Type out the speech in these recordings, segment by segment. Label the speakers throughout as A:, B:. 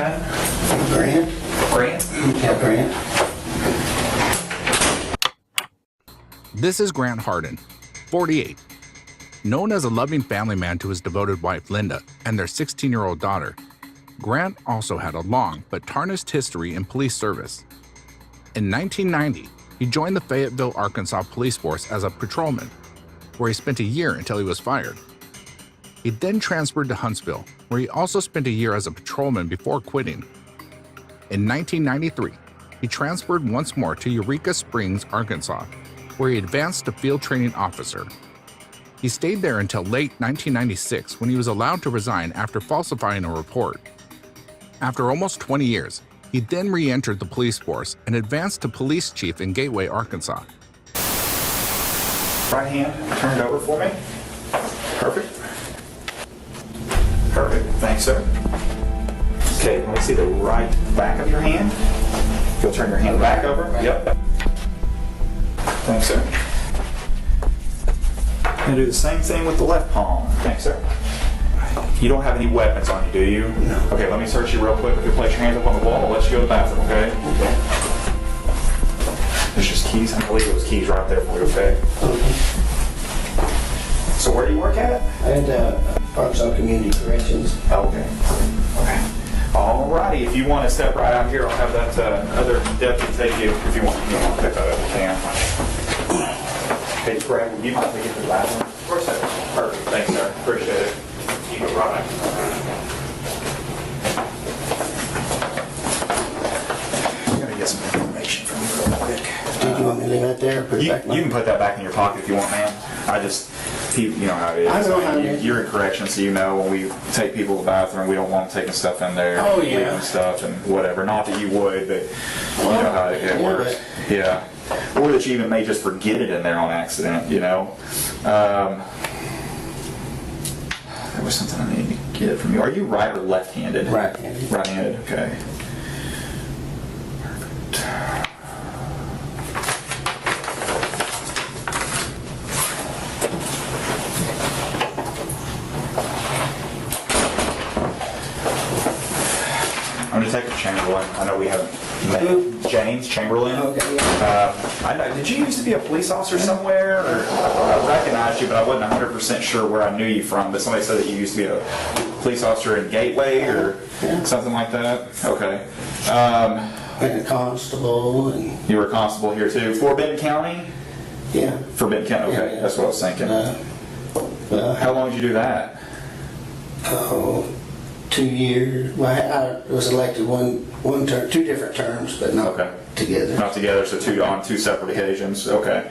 A: man?
B: Grant?
A: Grant?
B: Yeah, Grant.
C: This is Grant Hardin, 48. Known as a loving family man to his devoted wife Linda and their 16-year-old daughter, Grant also had a long but tarnished history in police service. In 1990, he joined the Fayetteville, Arkansas police force as a patrolman, where he spent a year until he was fired. He then transferred to Huntsville, where he also spent a year as a patrolman before quitting. In 1993, he transferred once more to Eureka Springs, Arkansas, where he advanced to field training officer. He stayed there until late 1996 when he was allowed to resign after falsifying a report. After almost 20 years, he then re-entered the police force and advanced to police chief in Gateway, Arkansas.
A: Right hand, turn it over for me. Perfect. Perfect. Thanks, sir. Okay, let me see the right back of your hand. You'll turn your hand back over. Yep. Thanks, sir. And do the same thing with the left palm. Thanks, sir. You don't have any weapons on you, do you?
B: No.
A: Okay, let me search you real quick. If you place your hands up on the wall, I'll let you go to the bathroom, okay? There's just keys. I believe it was keys right there for you, okay? So where do you work at?
B: At Arkansas Community Corrections.
A: Okay. Okay. Alrighty, if you want to step right out here, I'll have that other deputy take you. If you want to pick that up, you can. Hey, Brad, would you mind taking the bathroom? Of course, sir. Perfect. Thanks, sir. Appreciate it. You go right back. I'm going to get some information from you real quick.
B: Did you want me to leave that there or put it
A: You
B: back?
A: can put that back in your pocket if you want, ma'am. You know how it is.
B: I know how it is.
A: You're in corrections, so you know when we take people to the bathroom, we don't want them taking stuff in there,
B: Oh, yeah.
A: leaving stuff and whatever. Not that you would, but you know how it
B: yeah,
A: works. Yeah. Or that you even may just forget it in there on accident, you know. There was something I needed to get from you. Are you right or left-handed?
B: Right-handed.
A: Right-handed, okay. Perfect. I'm Detective Chamberlain. I know we haven't met.
B: Who?
A: James Chamberlain.
B: Okay, yeah.
A: I know. Did you used to be a police officer somewhere? Or I recognized you, but I wasn't 100% sure where I knew you from. But somebody said that you used to be a police officer in Gateway or something like that. Okay.
B: And a constable and
A: You were a constable here too. For Benton County?
B: yeah.
A: For Benton County. Okay,
B: Yeah.
A: that's what I was thinking. How long did you do that?
B: 2 years. Well, I was elected one term, 2 different terms, but not
A: Okay.
B: together.
A: Not together, so on two separate occasions. Okay.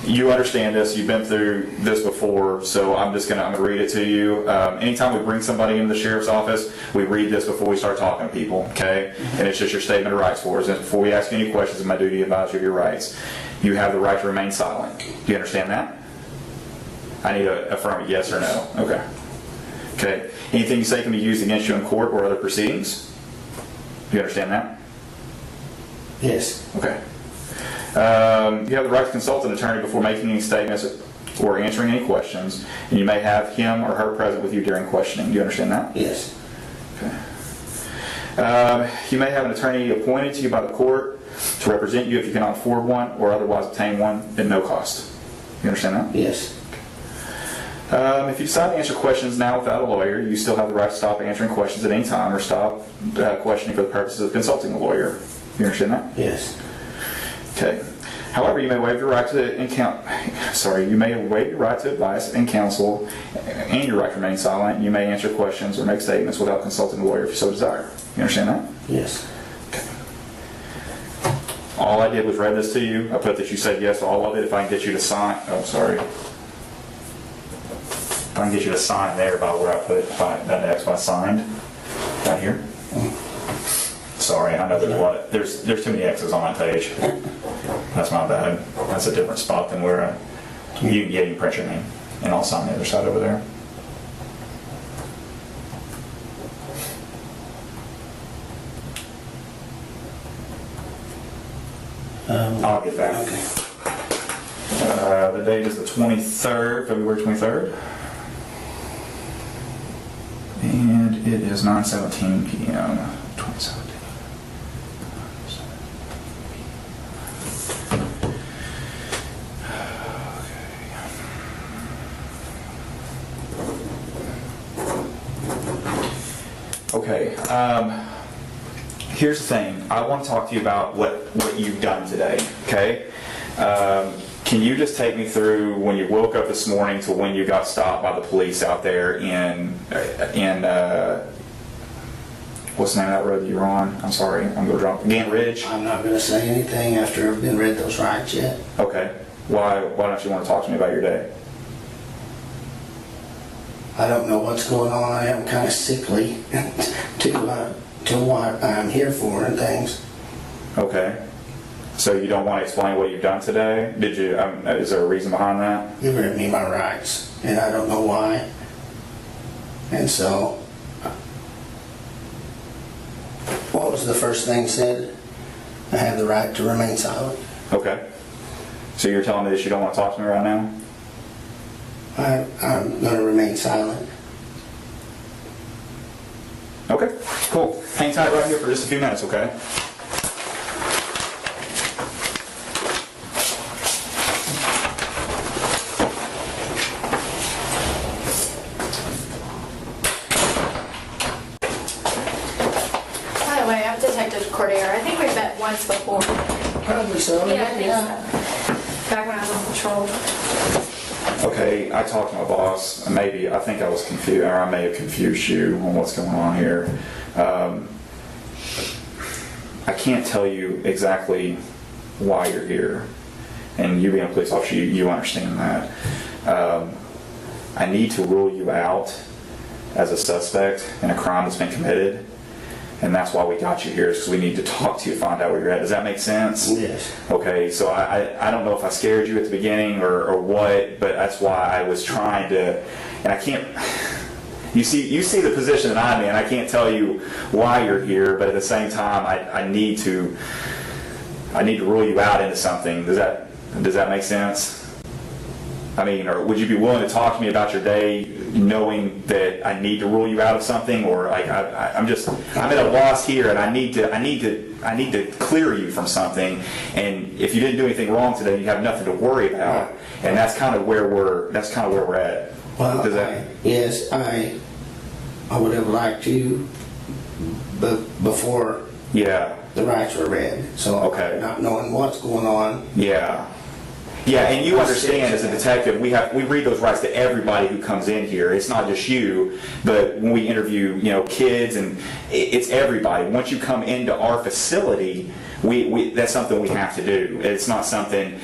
A: You understand this. You've been through this before, so I'm gonna read it to you. Anytime we bring somebody into the sheriff's office, we read this before we start talking to people. Okay, and it's just your statement of rights for us. And before we ask you any questions, it's my duty to advise you of your rights. You have the right to remain silent. Do you understand that? I need to affirm it, yes or no. Okay. Okay. Anything you say can be used against you in court or other proceedings. Do you understand that?
B: Yes.
A: Okay. You have the right to consult an attorney before making any statements or answering any questions, and you may have him or her present with you during questioning. Do you understand that?
B: Yes.
A: Okay. You may have an attorney appointed to you by the court to represent you if you cannot afford one or otherwise obtain one at no cost. You understand that?
B: Yes.
A: If you decide to answer questions now without a lawyer, you still have the right to stop answering questions at any time or stop questioning for the purposes of consulting a lawyer. You understand that?
B: Yes.
A: Okay. However, you may waive your right to you may waive your right to advice and counsel, and your right to remain silent. You may answer questions or make statements without consulting a lawyer if you so desire. You understand that?
B: Yes.
A: Okay. All I did was read this to you. I put that you said yes to all of it. If I can get you to sign, If I can get you to sign there by where I put that X when I signed, down here. Sorry, I know there's too many X's on my page. That's my bad. That's a different spot than where you can print your name, and I'll sign the other side over there. I'll get back.
B: Okay.
A: The date is the 23rd, February 23rd. And It is 9:17 p.m. 2017. Okay. Here's the thing. I want to talk to you about what you've done today. Okay. Can you just take me through when you woke up this morning to when you got stopped by the police out there in what's the name of that road that you're on? I'm sorry, I'm going to drop Gant Ridge.
B: I'm not gonna say anything after I've been read those rights yet.
A: Okay. Why don't you want to talk to me about your day?
B: I don't know what's going on. I am kind of sickly to what I'm here for and things.
A: Okay. So you don't want to explain what you've done today? Did you? Is there a reason behind that?
B: You read me my rights, and I don't know why. And so, what was the first thing said? I have the right to remain silent.
A: Okay. So you're telling me that you don't want to talk to me right now?
B: I'm going to remain silent.
A: Okay, cool. Hang tight right here for just a few minutes, okay?
D: By the way, I'm Detective Cordier. I think we've met once before.
B: Probably so.
D: I think so. Back when I was on patrol.
A: Okay, I talked to my boss. I think I was confused, or I may have confused you on what's going on here. I can't tell you exactly why you're here. And you being a police officer, you understand that. I need to rule you out as a suspect in a crime that's been committed. And that's why we got you here, is because we need to talk to you, find out where you're at. Does that make sense?
B: Yes.
A: Okay, so I don't know if I scared you at the beginning or what, but that's why I was trying to, and I can't, you see the position that I'm in. I can't tell you why you're here, but at the same time, I need to rule you out into something. Does that make sense? I mean, or would you be willing to talk to me about your day, knowing that I need to rule you out of something, or like I'm at a loss here, and I need to clear you from something. And if you didn't do anything wrong today, you have nothing to worry about. And that's kind of where we're at.
B: Well,
A: Does that?
B: yes, I would have liked to, but before
A: Yeah.
B: the rights were read. So
A: Okay.
B: not knowing what's going on.
A: Yeah. Yeah, and you understand as a detective, we read those rights to everybody who comes in here. It's not just you, but when we interview, kids, and it's everybody. Once you come into our facility, we that's something we have to do. It's not something.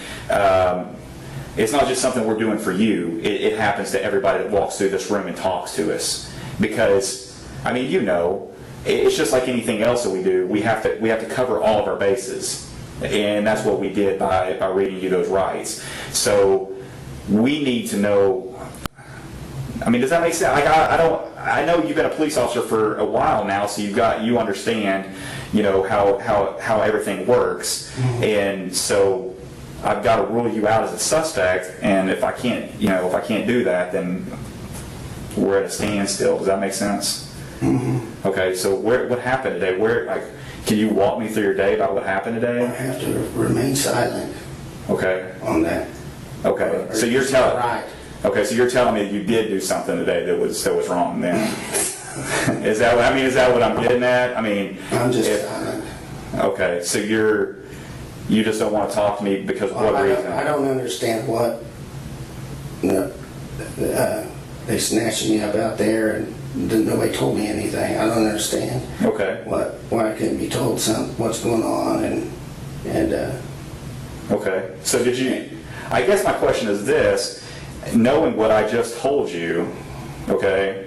A: It's not just something we're doing for you. It happens to everybody that walks through this room and talks to us. Because, I mean, it's just like anything else that we do. We have to cover all of our bases. And that's what we did by reading you those rights. So we need to know. I mean, does that make sense? Like, I know you've been a police officer for a while now, so you understand, how everything works. And so I've got to rule you out as a suspect. And if I can't do that, then we're at a standstill. Does that make sense? Mm-hmm. Okay. So what happened today? Can you walk me through your day about what happened
B: I
A: today?
B: have to remain silent
A: Okay.
B: on that.
A: Okay. So you're telling me you did do something today that was wrong then. Is that what I'm getting at? I mean,
B: I'm just silent.
A: Okay. So you just don't want to talk to me because of what reason?
B: I don't understand what they snatched me up out there and nobody told me anything. I don't understand.
A: Okay.
B: Why I couldn't be told what's going on and
A: Okay. So did you? I guess my question is this: knowing what I just told you, okay.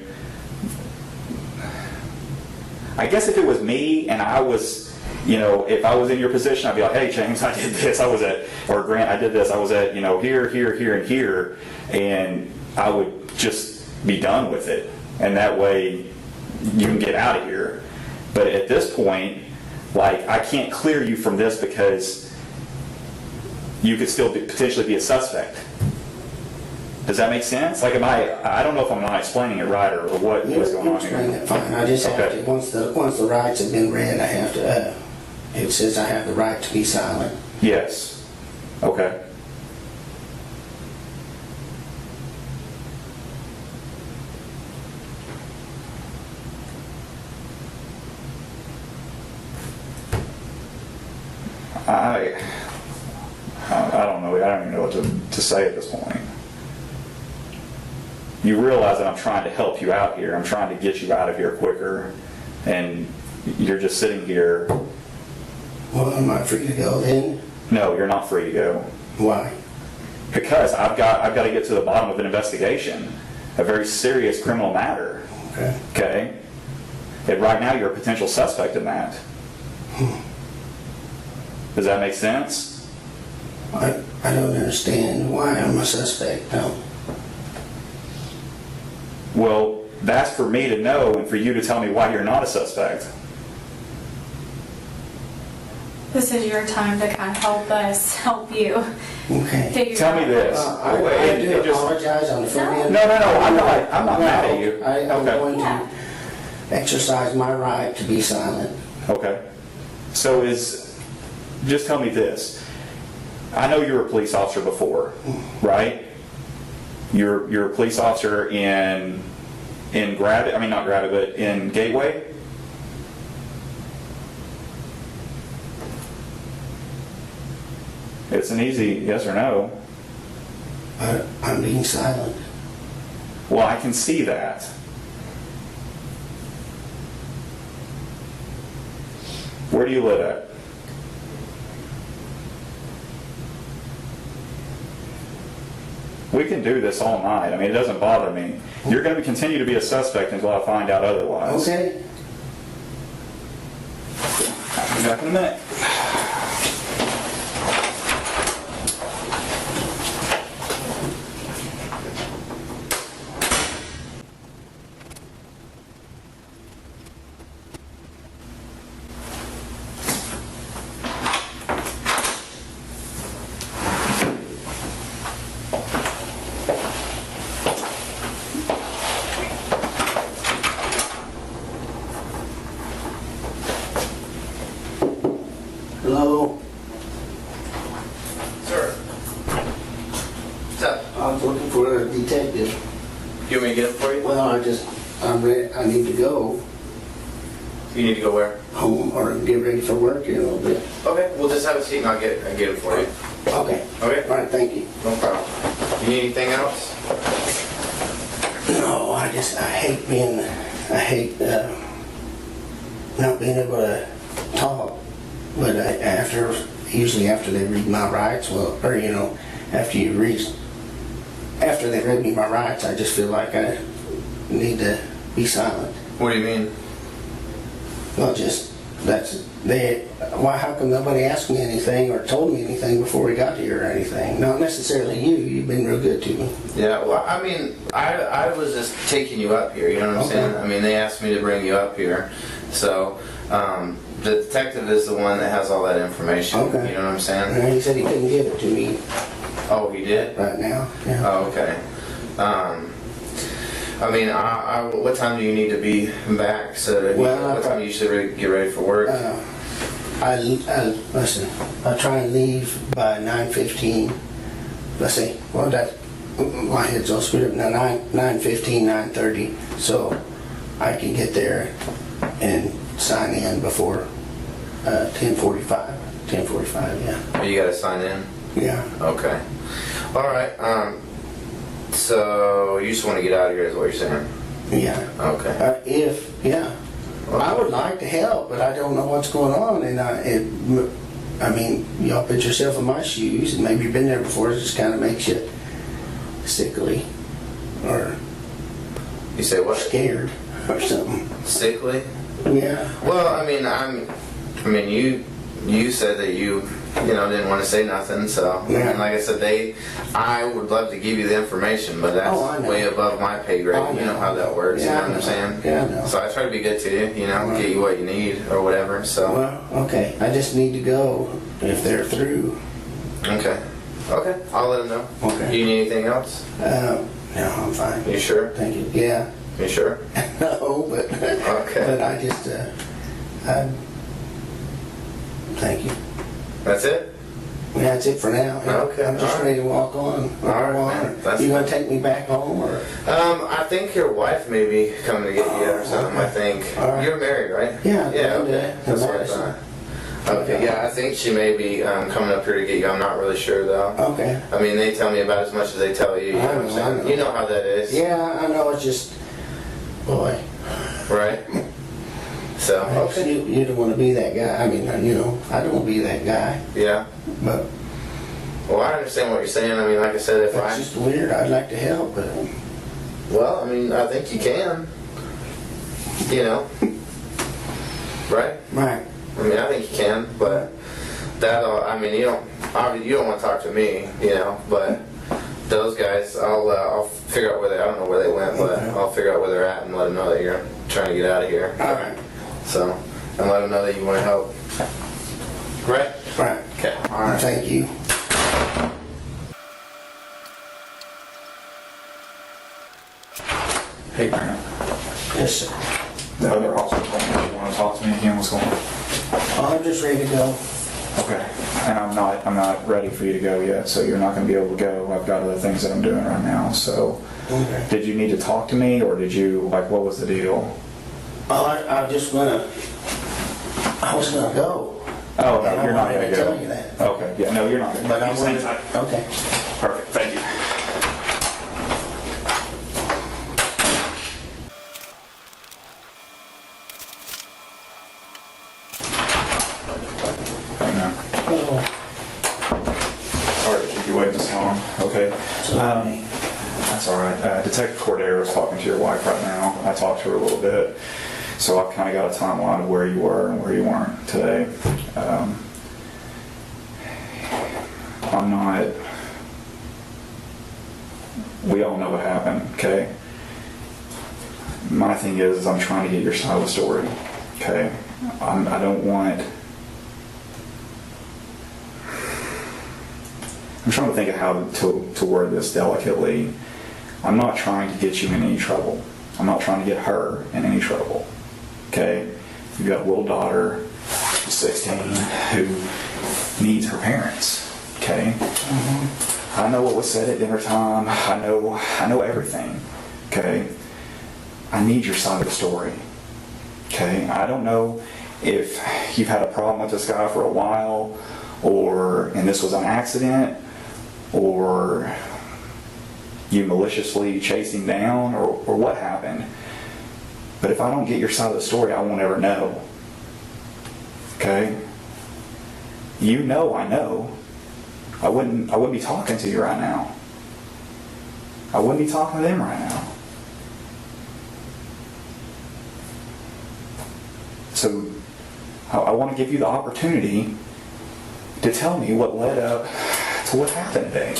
A: I guess if it was me and I was, if I was in your position, I'd be like, hey, James, I did this. Or Grant, I did this. I was at, here, and here, and I would just be done with it. And that way you can get out of here. But at this point, I can't clear you from this because you could still potentially be a suspect. Does that make sense? Like, I don't know if I'm not explaining it right or what's going on
B: Explain
A: here.
B: it fine. I just have
A: Okay.
B: to, once the rights have been read, I have to, it says I have the right to be silent.
A: Yes. Okay. I don't know. I don't even know what to say at this point. You realize that I'm trying to help you out here. I'm trying to get you out of here quicker, and you're just sitting here.
B: Well, am I free to go then?
A: No, you're not free to go.
B: Why?
A: Because I've got to get to the bottom of an investigation, a very serious criminal matter.
B: Okay.
A: Okay? And right now you're a potential suspect in that. Does that make sense?
B: I don't understand why I'm a suspect, no.
A: Well, that's for me to know and for you to tell me why you're not a suspect.
D: This is your time to kind of help us, help you
B: Okay.
D: figure
A: Tell me
D: out.
A: this.
B: I
A: It
B: do
A: just-
B: apologize on the front end.
A: No, I'm not mad at you.
B: I'm
A: Okay.
B: going to exercise my right to be silent.
A: Okay. So just tell me this. I know you were a police officer before, right? You're a police officer in Gravit, I mean not Gravit, but in Gateway? It's an easy yes or no.
B: I'm being silent.
A: Well, I can see that. Where do you live at? We can do this all night. I mean, it doesn't bother me. You're going to continue to be a suspect until I find out otherwise.
B: Okay?
A: I'll be back in a minute.
B: Hello?
E: Sir. What's up?
B: I was looking for a detective.
E: You want me to get it for you?
B: Well, I need to go
E: You need to go where?
B: home or get ready for work here in a little bit.
E: Okay, we'll just have a seat and I'll get it for you.
B: Okay.
E: Okay?
B: All right, thank you.
E: No problem. You need anything else?
B: No, I hate not being able to talk. But usually after they read my rights, after they read me my rights, I just feel like I need to be silent.
E: What do you mean?
B: Well, how come nobody asked me anything or told me anything before we got here or anything? Not necessarily you. You've been real good to me.
E: Yeah, well, I mean, I was just taking you up here, you know what I'm
B: Okay.
E: saying? I mean, they asked me to bring you up here. So, the detective is the one that has all that information.
B: Okay.
E: You know what I'm saying?
B: And he said he couldn't give it to me
E: Oh, he did?
B: right now. Yeah.
E: Oh, okay. I mean, what time do you need to be back? So, what time do you usually get ready for work?
B: Listen, I try and leave by 9:15. Let's see, well, my head's all screwed up now, 9:15, 9:30, so I can get there and sign in before 10:45, yeah.
E: You gotta sign in?
B: Yeah,
E: Okay. All right. So you just want to get out of here, is what you're saying?
B: yeah.
E: Okay.
B: I would like to help, but I don't know what's going on, and I mean, y'all put yourself in my shoes, and maybe you've been there before, it just kind of makes you sickly, or
E: You say what?
B: scared, or something.
E: Sickly?
B: Yeah.
E: Well, I mean, you said that you didn't want to say nothing. So,
B: Yeah.
E: and like I said, I would love to give you the information, but that's
B: Oh, I know.
E: way above my pay grade.
B: I
E: You know
B: know.
E: how that works.
B: Yeah,
E: you
B: I
E: know what I'm
B: know.
E: saying?
B: Yeah, I know.
E: So I try to be good to you.
B: Right.
E: Get you what you need or whatever. So,
B: Well, okay, I just need to go if they're through.
E: okay. Okay, I'll let him know.
B: Okay.
E: Do you need anything else?
B: No, I'm fine.
E: You sure?
B: Thank you. Yeah.
E: You sure?
B: No, but
E: Okay.
B: but I just thank you.
E: That's it?
B: Yeah, that's it for now.
E: Okay,
B: I'm just
E: all right.
B: ready to walk on.
E: All right, man. That's
B: You gonna take me back home or?
E: I think your wife may be coming to get you or something, I think.
B: All right.
E: You're married, right?
B: Yeah,
E: Yeah,
B: I'm
E: okay.
B: in
E: That's what I
B: Madison.
E: thought. Okay, yeah, I think she may be coming up here to get you. I'm not really sure, though.
B: Okay.
E: I mean, they tell me about as much as they tell you. You know what I'm
B: I
E: saying?
B: know.
E: You know how that is.
B: Yeah, I know. It's just, boy.
E: Right? So, okay.
B: You don't want to be that guy. I mean, you know, I don't want to be that guy.
E: Yeah.
B: But
E: Well, I understand what you're saying. I mean, like I said, if
B: it's
E: I...
B: just weird. I'd like to help, but
E: Well, I mean, I think you can. You know? Right?
B: right.
E: I mean, I think you can, but I mean, you don't want to talk to me, you know, but those guys, I'll figure out where I don't know where they went, but
B: Okay.
E: I'll figure out where they're at and let them know that you're trying to get out of here.
B: All right.
E: So, and let them know that you want to help. Right?
B: Right.
E: Okay. All right.
B: Thank you.
A: Hey, Brandon.
B: Yes, sir.
A: The other officer told me you want to talk to me again. What's going on?
B: Oh, I'm just ready to go.
A: Okay. And I'm not ready for you to go yet, so you're not going to be able to go. I've got other things that I'm doing right now. So,
B: Okay.
A: did you need to talk to me, or did you what was the deal?
B: Oh, I was gonna go.
A: Oh,
B: And
A: no,
B: I
A: you're not
B: wanted
A: going
B: to
A: to
B: tell
A: go.
B: you that.
A: Okay. Yeah. No, you're not going to.
B: But I wanted. Okay.
A: Perfect. Thank you. Hang on.
B: Oh,
A: Sorry to keep you waiting this long. Okay.
B: sorry.
A: That's all right. Detective Cordero is talking to your wife right now. I talked to her a little bit, so I've kind of got a timeline of where you were and where you weren't today. I'm not. We all know what happened, okay? My thing is I'm trying to get your side of the story, okay? I don't want. I'm trying to think of how to word this delicately. I'm not trying to get you in any trouble. I'm not trying to get her in any trouble. Okay? You've got a little daughter, she's 16, who needs her parents. Okay? I know what was said at dinner time. I know everything. Okay? I need your side of the story. Okay? I don't know if you've had a problem with this guy for a while, and this was an accident, or you maliciously chased him down, or what happened. But if I don't get your side of the story, I won't ever know. Okay? You know I know. I wouldn't be talking to you right now. I wouldn't be talking to them right now. So I want to give you the opportunity to tell me what led up to what happened today.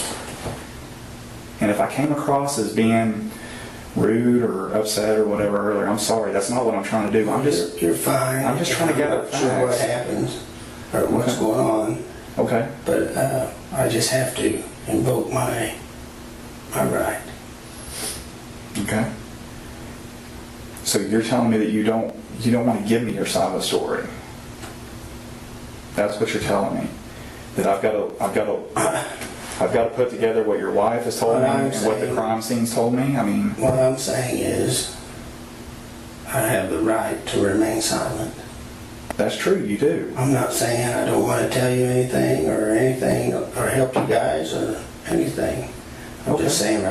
A: And if I came across as being rude or upset or whatever earlier, I'm sorry. That's not what I'm trying to do.
B: You're fine.
A: I'm just trying to gather
B: I'm not sure what
A: facts.
B: happens or what's
A: Okay.
B: going on,
A: Okay.
B: but I just have to invoke my right.
A: Okay. So you're telling me that you don't want to give me your side of the story. That's what you're telling me. That I've got to put together what your wife has told
B: What
A: me
B: I'm
A: and what the
B: saying-
A: crime scene's told me. I mean,
B: What I'm saying is, I have the right to remain silent.
A: that's true. You do.
B: I'm not saying I don't want to tell you anything or help you guys or anything. I'm
A: Okay.
B: just saying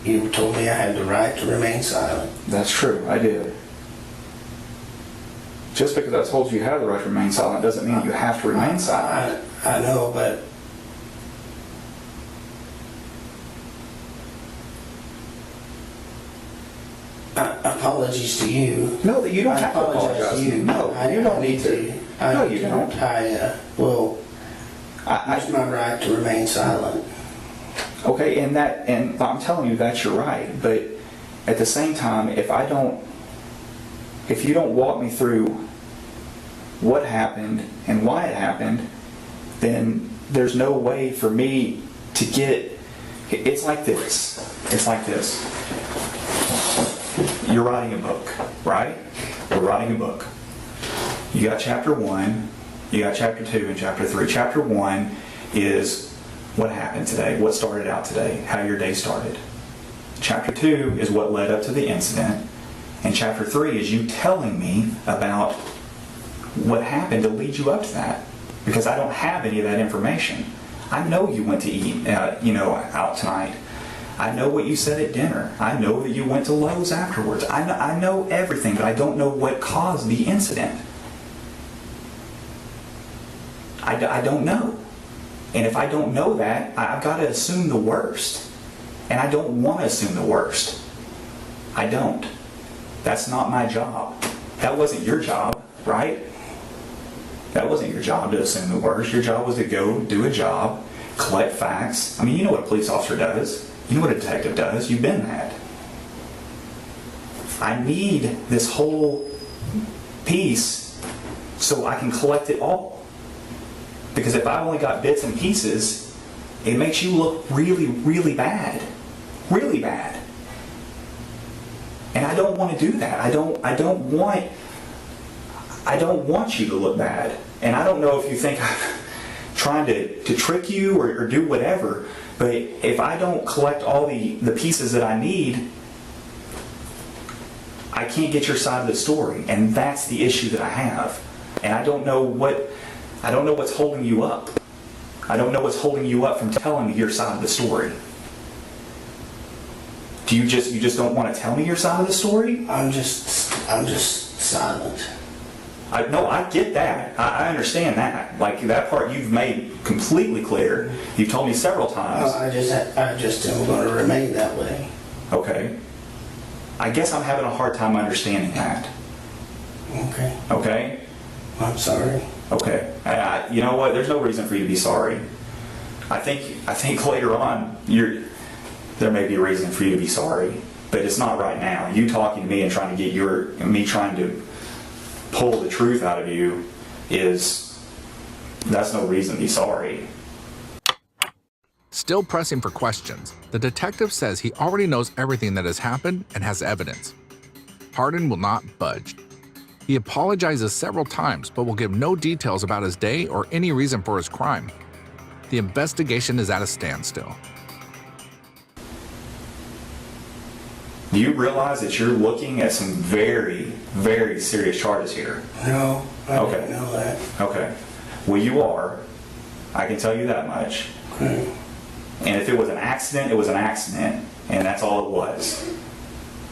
B: you told me I had the right to remain silent.
A: That's true. I did. Just because I told you have the right to remain silent doesn't mean you have to remain silent.
B: I know, but apologies to you.
A: No, you don't
B: I
A: have to apologize to me. No,
B: I
A: you don't need to. No, you don't.
B: I will
A: I,
B: use my right to remain silent.
A: Okay, and I'm telling you that's your right, but at the same time, if you don't walk me through what happened and why it happened, then there's no way for me to get. It's like this. It's like this. You're writing a book, right? We're writing a book. You got chapter 1, you got chapter 2, and chapter 3. Chapter 1 is what happened today, what started out today, how your day started. Chapter 2 is what led up to the incident. And chapter 3 is you telling me about what happened to lead you up to that. Because I don't have any of that information. I know you went to eat, out tonight. I know what you said at dinner. I know that you went to Lowe's afterwards. I know everything, but I don't know what caused the incident. I don't know. And if I don't know that, I've got to assume the worst. And I don't want to assume the worst. I don't. That's not my job. That wasn't your job, right? That wasn't your job to assume the worst. Your job was to go do a job, collect facts. I mean, you know what a police officer does. You know what a detective does. You've been that. I need this whole piece so I can collect it all. Because if I've only got bits and pieces, it makes you look really, really bad. Really bad. And I don't want to do that. I don't want you to look bad. And I don't know if you think I'm trying to trick you or do whatever, but if I don't collect all the pieces that I need, I can't get your side of the story. And that's the issue that I have. And I don't know what's holding you up. I don't know what's holding you up from telling me your side of the story. Do you just don't want to tell me your side of the story?
B: I'm just silent.
A: I get that. I understand that. Like, that part you've made completely clear. You've told me several times.
B: I just am going to remain that way.
A: Okay. I guess I'm having a hard time understanding that.
B: Okay.
A: Okay?
B: I'm sorry.
A: Okay. You know what? There's no reason for you to be sorry. I think later on there may be a reason for you to be sorry, but it's not right now. You talking to me and trying to get me trying to pull the truth out of you that's no reason to be sorry.
C: Still pressing for questions, the detective says he already knows everything that has happened and has evidence. Hardin will not budge. He apologizes several times, but will give no details about his day or any reason for his crime. The investigation is at a standstill.
A: Do you realize that you're looking at some very, very serious charges here?
B: No, I
A: Okay.
B: didn't know that.
A: Okay. Well, you are. I can tell you that much.
B: Okay.
A: And if it was an accident, it was an accident, and that's all it was.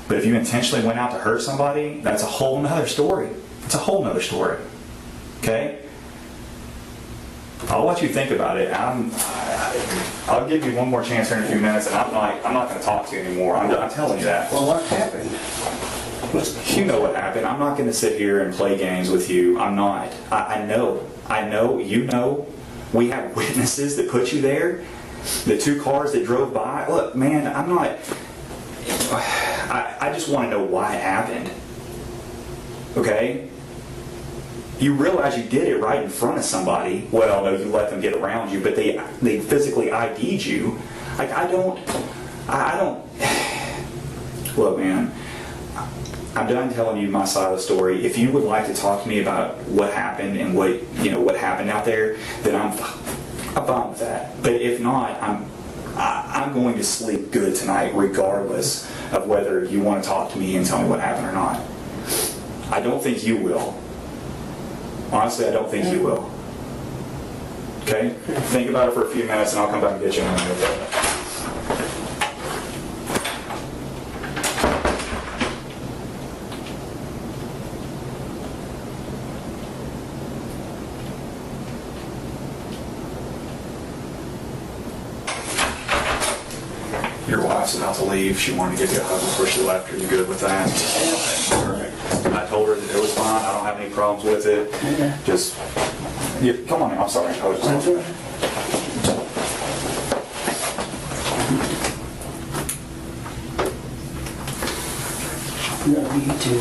A: But if you intentionally went out to hurt somebody, that's a whole nother story. It's a whole nother story. Okay? I'll let you think about it. I'll give you one more chance here in a few minutes, and I'm not going to talk to you anymore. I'm telling you that.
B: Well, what happened?
A: You know what happened. I'm not going to sit here and play games with you. I'm not. I know. You know. We have witnesses that put you there. The 2 cars that drove by. Look, man, I'm not. I just want to know why it happened. Okay? You realize you did it right in front of somebody. Well, no, you let them get around you, but they physically ID'd you. Like, I don't. Look, man, I'm done telling you my side of the story. If you would like to talk to me about what happened and what happened out there, then I'm fine with that. But if not, I'm going to sleep good tonight, regardless of whether you want to talk to me and tell me what happened or not. I don't think you will. Honestly, I don't think you will. Okay? Think about it for a few minutes and I'll come back and get you in a minute. Your wife's about to leave. She wanted to give you a hug before she left. Are you good with that? I told her that it was fine. I don't have any problems with it.
B: Yeah.
A: Just, come on. I'm sorry. I was
B: That's all right. No, you too.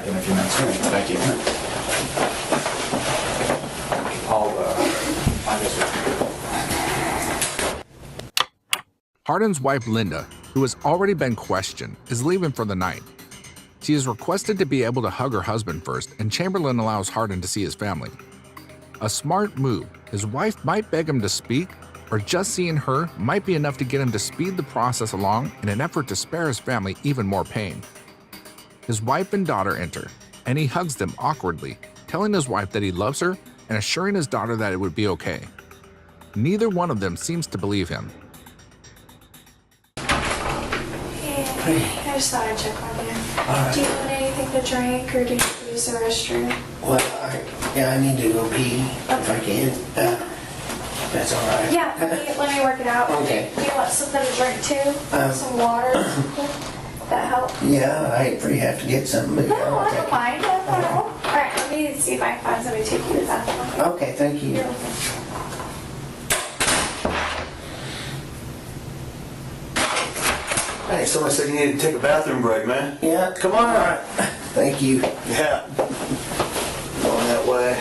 A: back in a few minutes. Thank you. I guess
C: Hardin's wife, Linda, who has already been questioned, is leaving for the night. She is requested to be able to hug her husband first, and Chamberlain allows Hardin to see his family. A smart move. His wife might beg him to speak, or just seeing her might be enough to get him to speed the process along in an effort to spare his family even more pain. His wife and daughter enter, and he hugs them awkwardly, telling his wife that he loves her and assuring his daughter that it would be okay. Neither one of them seems to believe him.
D: Hey, I just thought I'd check on you.
B: right.
D: Do you want anything to drink, or do you use the restroom?
B: Well, I need to go pee if I can. That's all right.
D: Yeah, let me work it out.
B: Okay.
D: Do you want something to drink too? Some water? That help?
B: Yeah, I hate for you to have to get something, but
D: No,
B: yeah, I'll
D: I
B: take
D: don't mind. No problem. Alright, let me see if I can find somebody to take you to that.
B: it. Okay, thank you.
D: You're welcome.
F: Hey, somebody said you needed to take a bathroom break, man.
B: Yeah, come on. Thank you.
F: Yeah. Going that way.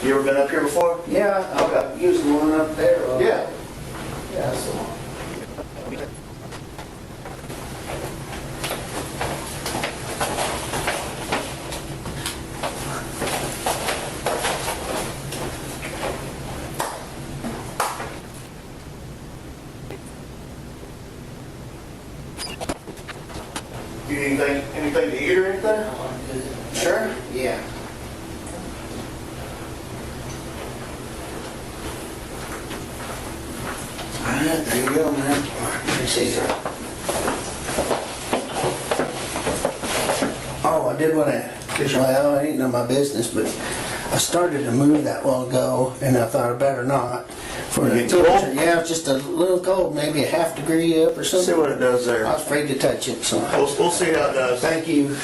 F: You ever been up here before?
B: Yeah, I'll use the one up there.
F: Yeah.
B: Yeah, so.
F: You need anything to eat or anything? Sure.
B: Yeah. All right, there you go, man. Appreciate it. Oh, I did want to, well, it ain't none of my business, but I started to move that while ago, and I thought I better not. For the
F: Getting cold?
B: temperature, yeah, it's just a little cold, maybe a half degree up or something.
F: See what it does there.
B: I was afraid to touch it, so.
F: We'll see how it does.
B: Thank you.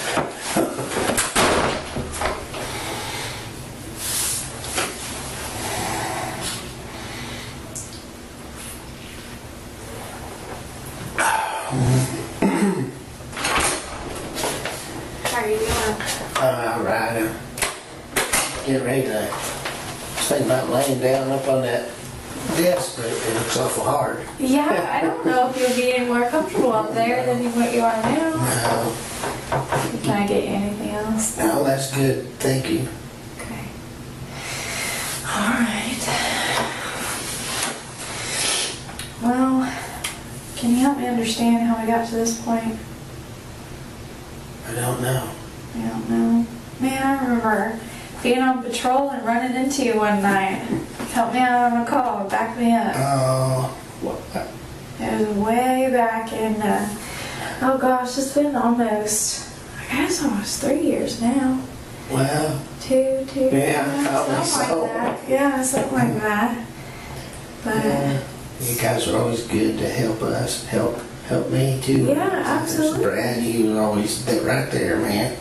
D: How are you doing?
B: All right. Get ready to, I was thinking about laying down up on that desk, but it looks awful hard.
D: Yeah, I don't know if you'll be any more comfortable up there than what you are now.
B: No,
D: Can I get you anything else?
B: no, that's good. Thank you.
D: Okay. Alright. Well, can you help me understand how we got to this point?
B: I don't know.
D: I don't know. Man, I remember being on patrol and running into you one night. Help me out on a call, back me up.
B: Oh,
D: It was way back in, oh gosh, it's been almost, I guess almost 3 years now.
B: well,
D: Two,
B: Yeah, probably
D: something
B: so.
D: like that. Yeah, something like that. But,
B: yeah. You guys are always good to help us, help me too.
D: Yeah, absolutely.
B: Brad, he was always right there, man.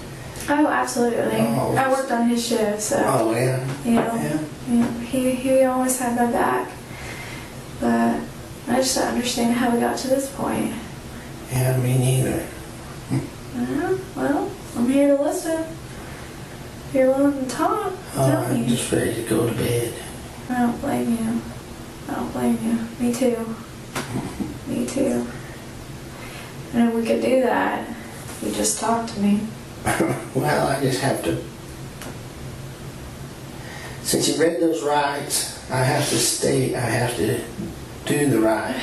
D: oh, absolutely.
B: Oh.
D: I worked on his shift, so,
B: Oh, yeah.
D: you know,
B: Yeah.
D: he always had my back. But I just don't understand how we got to this point.
B: Yeah, me neither.
D: Well, I'm here to listen. If you're willing to talk, tell
B: I'm
D: me.
B: just ready to go to bed.
D: I don't blame you. I don't blame you. Me too. Me too. And if we could do that, you just talk to me.
B: Well, I just have to. Since you read those rights, I have to stay. I have to do the right.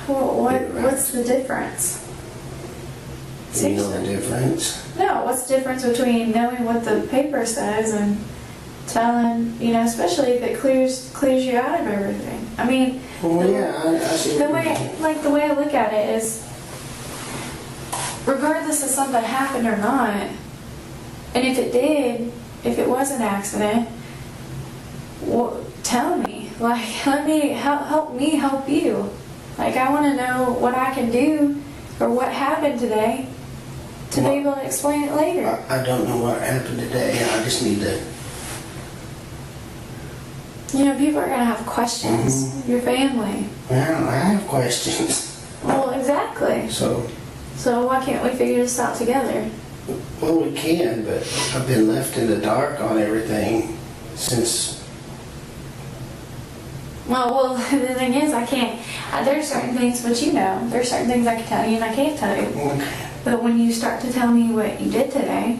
D: Well, what's the difference?
B: You know the difference.
D: No, what's the difference between knowing what the paper says and telling, especially if it clears you out of everything? I mean,
B: Well, yeah, I see.
D: the
B: what you
D: way,
B: mean.
D: like the way I look at it is, regardless if something happened or not, and if it did, if it was an accident, well, tell me. Like, let me help me help you. Like, I want to know what I can do or what happened today to be able to explain it later.
B: I don't know what happened today. I just need to.
D: People are going to have questions. Your family.
B: Well, I have questions.
D: Well, exactly.
B: So,
D: So why can't we figure this out together?
B: Well, we can, but I've been left in the dark on everything since.
D: Well, the thing is, I can't. There's certain things, but you know, there's certain things I can tell you and I can't tell you. But when you start to tell me what you did today,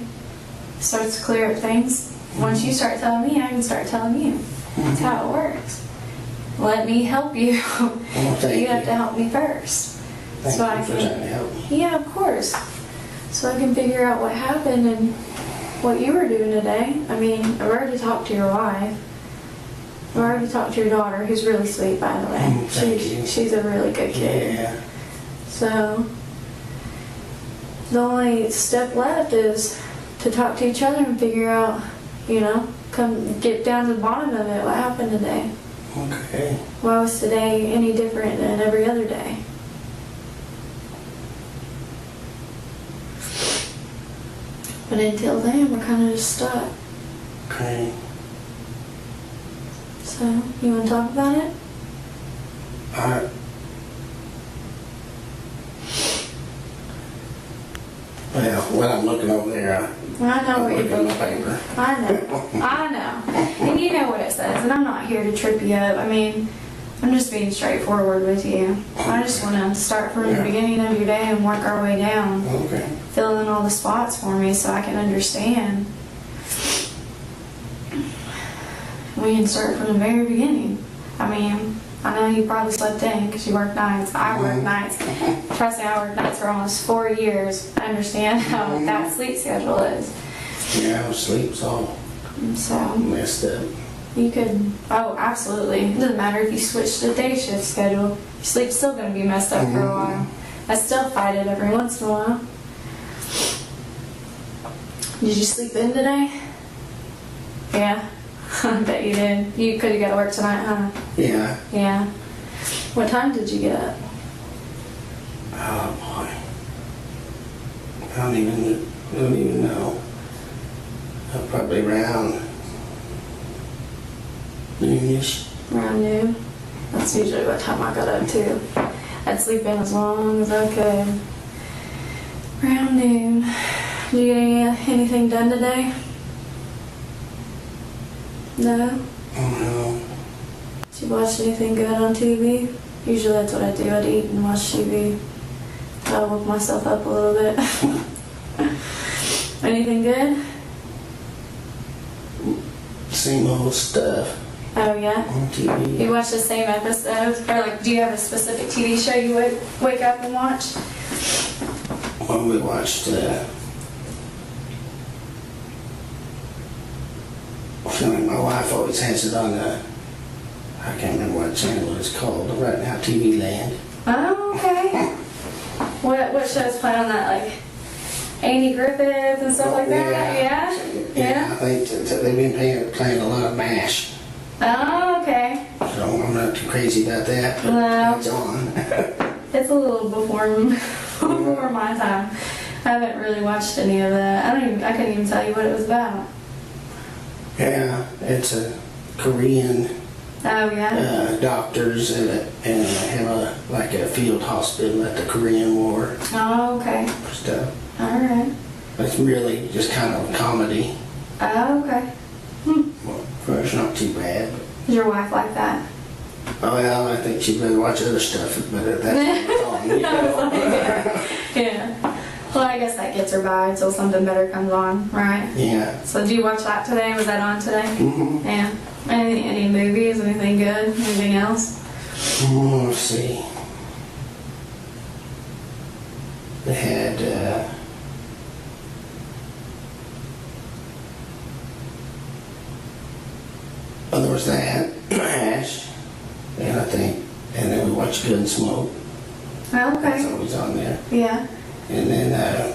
D: it starts to clear up things. Once you start telling me, I can start telling you. That's how it works. Let me help you.
B: Thank
D: You have
B: you.
D: to help me first.
B: Thank
D: So
B: you
D: I
B: for
D: can-
B: trying to help me.
D: Yeah, of course. So I can figure out what happened and what you were doing today. I mean, I've already talked to your wife. I've already talked to your daughter, who's really sweet, by the way.
B: Thank you.
D: She's a really good kid.
B: Yeah.
D: So the only step left is to talk to each other and figure out, you know, come get down to the bottom of it. What happened today?
B: Okay.
D: Why was today any different than every other day? But until then, we're kind of just stuck.
B: Okay.
D: So, you want to talk about it?
B: Well, when I'm looking over there,
D: I know
B: I'm
D: what you're
B: looking at the
D: thinking.
B: paper.
D: I know. And you know what it says, and I'm not here to trip you up. I mean, I'm just being straightforward with you. I just want to start from the
B: Yeah.
D: beginning of your day and work our way down.
B: Okay.
D: Fill in all the spots for me so I can understand. We can start from the very beginning. I mean, I know you probably slept in because you work nights. I work nights. Trust me, I worked nights for almost 4 years. I understand how that sleep schedule is.
B: Yeah, sleep's all
D: And so
B: messed up.
D: you could, oh, absolutely. It doesn't matter if you switch to the day shift schedule. Your sleep's still going to be messed up for a while. I still fight it every once in a while. Did you sleep in today? Yeah. I bet you did. You could have got to work tonight, huh?
B: Yeah.
D: Yeah. What time did you get up?
B: Oh boy. I don't even know. Probably around noonish.
D: Around noon. That's usually what time I got up too. I'd sleep in as long as I could. Around noon. Did you get anything done today? No?
B: Oh no.
D: Did you watch anything good on TV? Usually that's what I do. I'd eat and watch TV. I'll woke myself up a little bit. Anything good?
B: Same old stuff
D: Oh yeah?
B: on TV.
D: You watch the same episodes? Or like, do you have a specific TV show you would wake up and watch?
B: Well, we watched, I feel like my wife always has it on I can't remember what channel it's called, right now, TV Land.
D: Oh, okay. What shows play on that? Like Andy Griffith and stuff like that? Yeah?
B: Yeah, I think they've been playing a lot of MASH.
D: Oh, okay.
B: So I'm not too crazy about that, but
D: No.
B: it's on.
D: It's a little before my time. I haven't really watched any of that. I couldn't even tell you what it was about.
B: Yeah, it's a Korean
D: Oh, yeah?
B: doctors and have like a field hospital at the Korean War
D: Oh, okay.
B: stuff.
D: Alright.
B: It's really just kind of a comedy.
D: Oh, okay.
B: Well, it's not too bad.
D: Does your wife like that?
B: Oh, well, I think she'd better watch other stuff, but that's all.
D: Yeah. Well, I guess that gets her by until something better comes on, right?
B: Yeah.
D: So did you watch that today? Was that on today?
B: Mm-hmm.
D: Yeah. Any movies? Anything good? Anything else?
B: Let's see. They had, well, there was that, Ash, and I think, and then we watched Gunsmoke.
D: Oh,
B: That's
D: okay.
B: always on there.
D: Yeah.
B: And then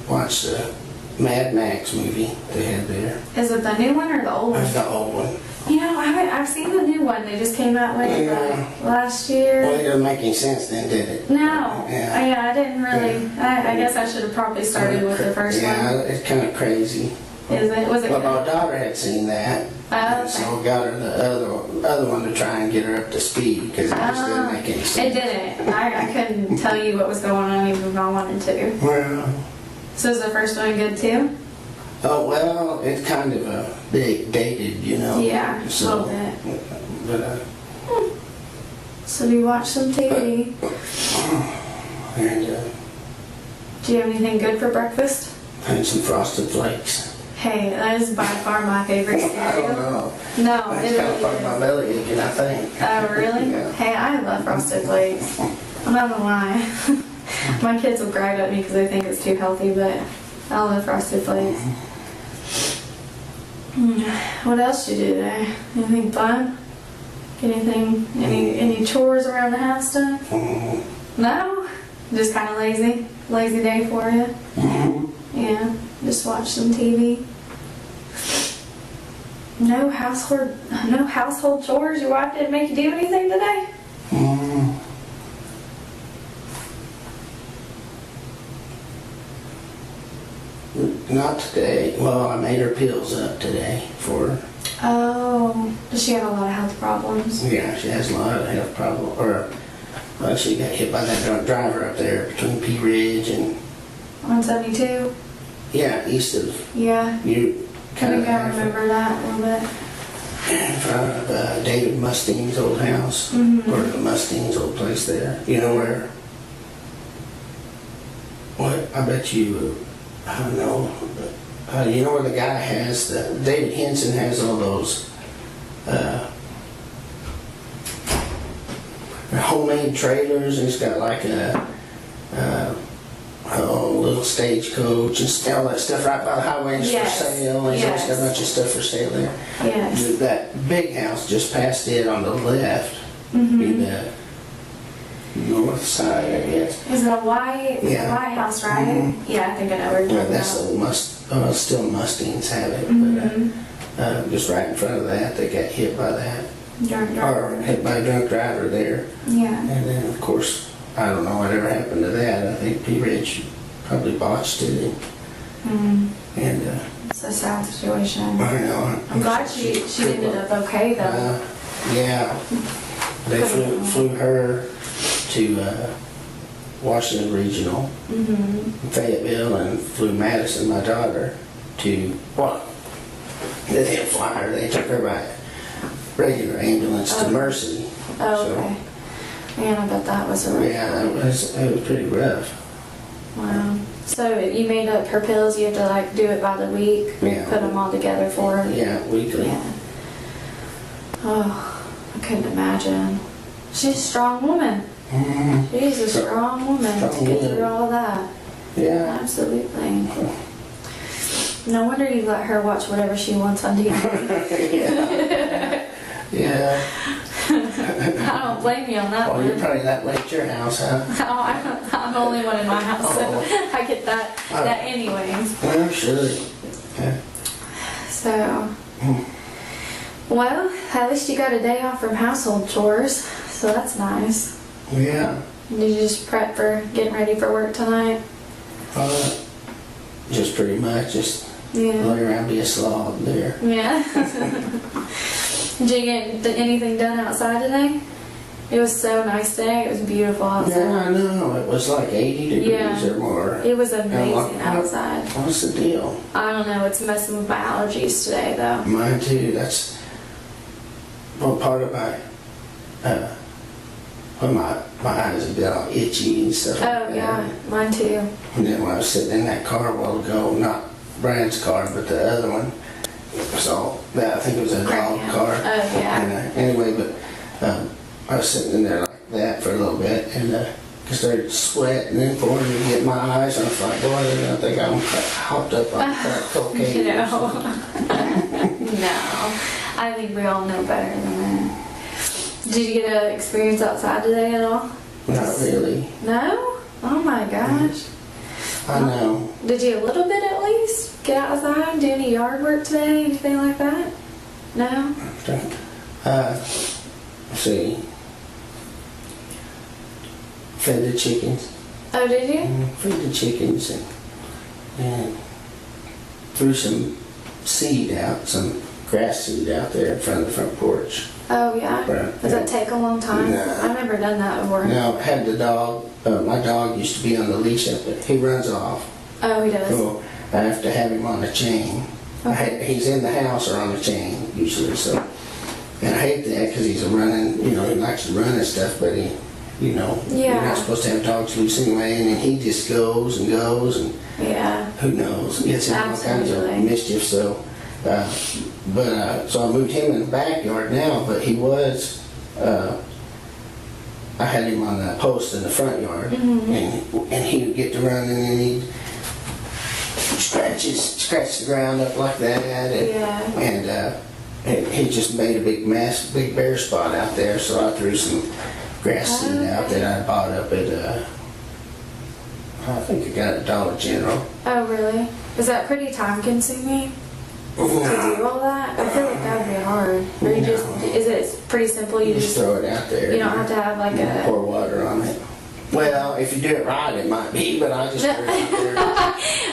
B: watched the Mad Max movie they had there.
D: Is it the new one or the old
B: That's
D: one?
B: the old one.
D: You know, I've seen the new one. They just came out with
B: Yeah.
D: last
B: Well,
D: year.
B: it doesn't make any sense then, did it?
D: No.
B: Yeah.
D: Yeah, I didn't really. I guess I should have probably started with the first
B: Yeah,
D: one.
B: it's kind of crazy.
D: Is it? Was it
B: But
D: good?
B: my daughter had seen that,
D: Oh,
B: and so
D: okay.
B: got her the other one to try and get her up to speed because it just didn't make any
D: It
B: sense.
D: didn't. I couldn't tell you what was going on even if I wanted to.
B: Well,
D: So is the first one good too?
B: Oh, well, it's kind of a bit dated, you know.
D: Yeah, a
B: so,
D: little bit.
B: But,
D: So do you watch some TV?
B: and
D: Do you have anything good for breakfast?
B: had some Frosted Flakes.
D: Hey, that is by far my favorite
B: I don't
D: cereal.
B: know.
D: No,
B: That's
D: it
B: kind of part of my
D: really is.
B: belly aching, I think.
D: Oh, really?
B: Yeah.
D: Hey, I love Frosted Flakes. I'm not gonna lie. My kids will gripe at me because they think it's too healthy, but I love Frosted Flakes. What else did you do today? Anything fun? Anything? Any chores around the house done? No? Just kind of lazy? Lazy day for you? Yeah. Just watch some TV. No household chores? Your wife didn't make you do anything today?
B: Not today. Well, I made her pills up today for her.
D: Oh, does she have a lot of health problems?
B: Yeah, she has a lot of health problems. Well, she got hit by that drunk driver up there between Pea Ridge and,
D: 172?
B: yeah, east of
D: Yeah.
B: you.
D: I think I remember that a little bit.
B: In front of David Mustang's old house,
D: Mhm.
B: or the Mustang's old place there. You know where? What? I bet you. I don't know. But, you know where the guy has David Henson has all those homemade trailers, and he's got like a little stagecoach and all that stuff right by the highway is
D: Yes,
B: for sale. He's always got a
D: yes.
B: bunch of stuff for sale there.
D: Yes.
B: That big house just past it on the left,
D: Mm-hmm.
B: in the north side, I guess.
D: Is it a white,
B: Yeah.
D: a White House, right? Yeah, I think I know where you're
B: Yeah,
D: talking
B: that's
D: about.
B: the still Mustangs have it,
D: Mhm.
B: but just right in front of that, they got hit by that,
D: Drunk
B: or
D: driver.
B: hit by a drunk driver there.
D: Yeah.
B: And then, of course, I don't know whatever happened to that. I think P. Ridge probably botched it,
D: Mm.
B: and
D: It's a sad situation.
B: I don't know.
D: I'm glad she ended up okay though.
B: Yeah, they flew her to Washington Regional,
D: Mm-hmm.
B: Fayetteville, and flew Madison, my daughter, to, well, they didn't fly her, they took her by regular ambulance to
D: Oh.
B: Mercy.
D: Oh,
B: So,
D: okay. Man, I bet that was a rough
B: yeah, it was pretty rough.
D: Wow. So you made up her pills, you have to like do it by the week?
B: Yeah.
D: Put them all together for her?
B: Yeah, weekly.
D: Yeah. Oh, I couldn't imagine. She's a strong woman.
B: Mhm.
D: She's a strong woman to
B: Strong
D: get
B: woman.
D: through all that.
B: Yeah.
D: Absolutely. No wonder you let her watch whatever she wants on TV.
B: Yeah. Yeah.
D: I don't blame you on that
B: Well, you're
D: one.
B: probably that late at your house, huh?
D: Oh, I'm the only one in my house, so
B: Oh.
D: I get that anyways.
B: Well, sure. Yeah.
D: So, well, at least you got a day off from household chores, so that's nice.
B: Yeah.
D: Did you just prep for getting ready for work tonight?
B: Just pretty much, just
D: Yeah.
B: lay around, be a slob there.
D: Yeah. Did you get anything done outside today? It was so nice today. It was beautiful
B: Yeah,
D: outside.
B: I know. It was like 80 degrees
D: Yeah.
B: or more.
D: It was
B: And
D: amazing outside.
B: What's the deal?
D: I don't know. It's messing with my allergies today, though.
B: Mine too. That's well, part of my my eyes have been all itchy and stuff.
D: Oh
B: like that.
D: yeah, mine too.
B: And then when I was sitting in that car a while ago, not Brad's car, but the other one, it was all that. I think it was a dog
D: Crackdown.
B: car.
D: Oh, yeah.
B: And, anyway, but I was sitting in there like that for a little bit, and I started sweating and pouring to get my eyes. And I was like, boy, they're gonna think I'm hopped up on crack cocaine. or
D: No.
B: something.
D: No. I think we all know better than that. Did you get an experience outside today at all?
B: Not really.
D: No? Oh my gosh.
B: I know.
D: Did you a little bit at least? Get outside, do any yard work today, anything like that? No?
B: Let's see. Fed the chickens.
D: Oh, did you?
B: Fed the chickens and threw some seed out, some grass seed out there in front of the front porch.
D: Oh, yeah?
B: Right.
D: Does that take a long time?
B: No.
D: I've never done that before.
B: Now, I had the dog, my dog used to be on the leash up there. He runs off.
D: Oh, he does.
B: So I have to have him on a chain. He's in the house or on a chain usually, so. And I hate that because he's a running, you know, he likes to run and stuff, but he, you know, you're
D: Yeah.
B: not supposed to have dogs loose anyway, and then he just goes and
D: Yeah.
B: who knows, gets in all kinds of
D: Absolutely.
B: mischief, so. So I moved him in the backyard now, but he was, I had him on a post in the front yard, and he would get to run, and then he'd scratch the ground up like that, and he just made a big mess, big bare spot out there, so I threw some grass seed out that I bought up at, I think I got at Dollar General.
D: Oh, really? Is that pretty time consuming to do all that? I feel like that would be hard. Or you just, is it pretty simple? You
B: Just
D: just,
B: throw it out there.
D: you don't have to have like
B: and
D: a,
B: pour water on it. Well, if you do it right, it might be, but I just threw it out there.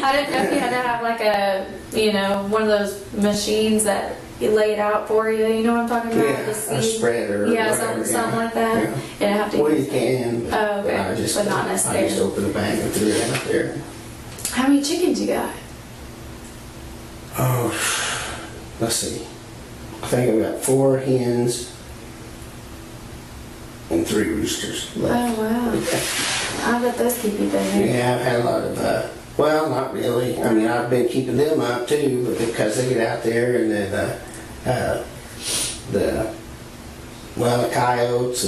D: I didn't know if you had to have like a, you know, one of those machines that you lay it out for you, you know what I'm talking about?
B: Yeah,
D: The
B: a
D: seed.
B: spreader. or
D: Yeah,
B: whatever,
D: something like that.
B: Yeah.
D: You don't have to
B: Well,
D: use
B: you can, but
D: Oh, okay.
B: I just,
D: But not
B: I
D: necessarily.
B: just opened the bag and threw it out there.
D: How many chickens you got?
B: Oh, let's see. I think I've got 4 hens and 3 roosters left.
D: Oh, wow. I bet those keep you busy.
B: Yeah, I've had a lot of, well, not really. I mean, I've been keeping them up too, but because they get out there and then, the coyotes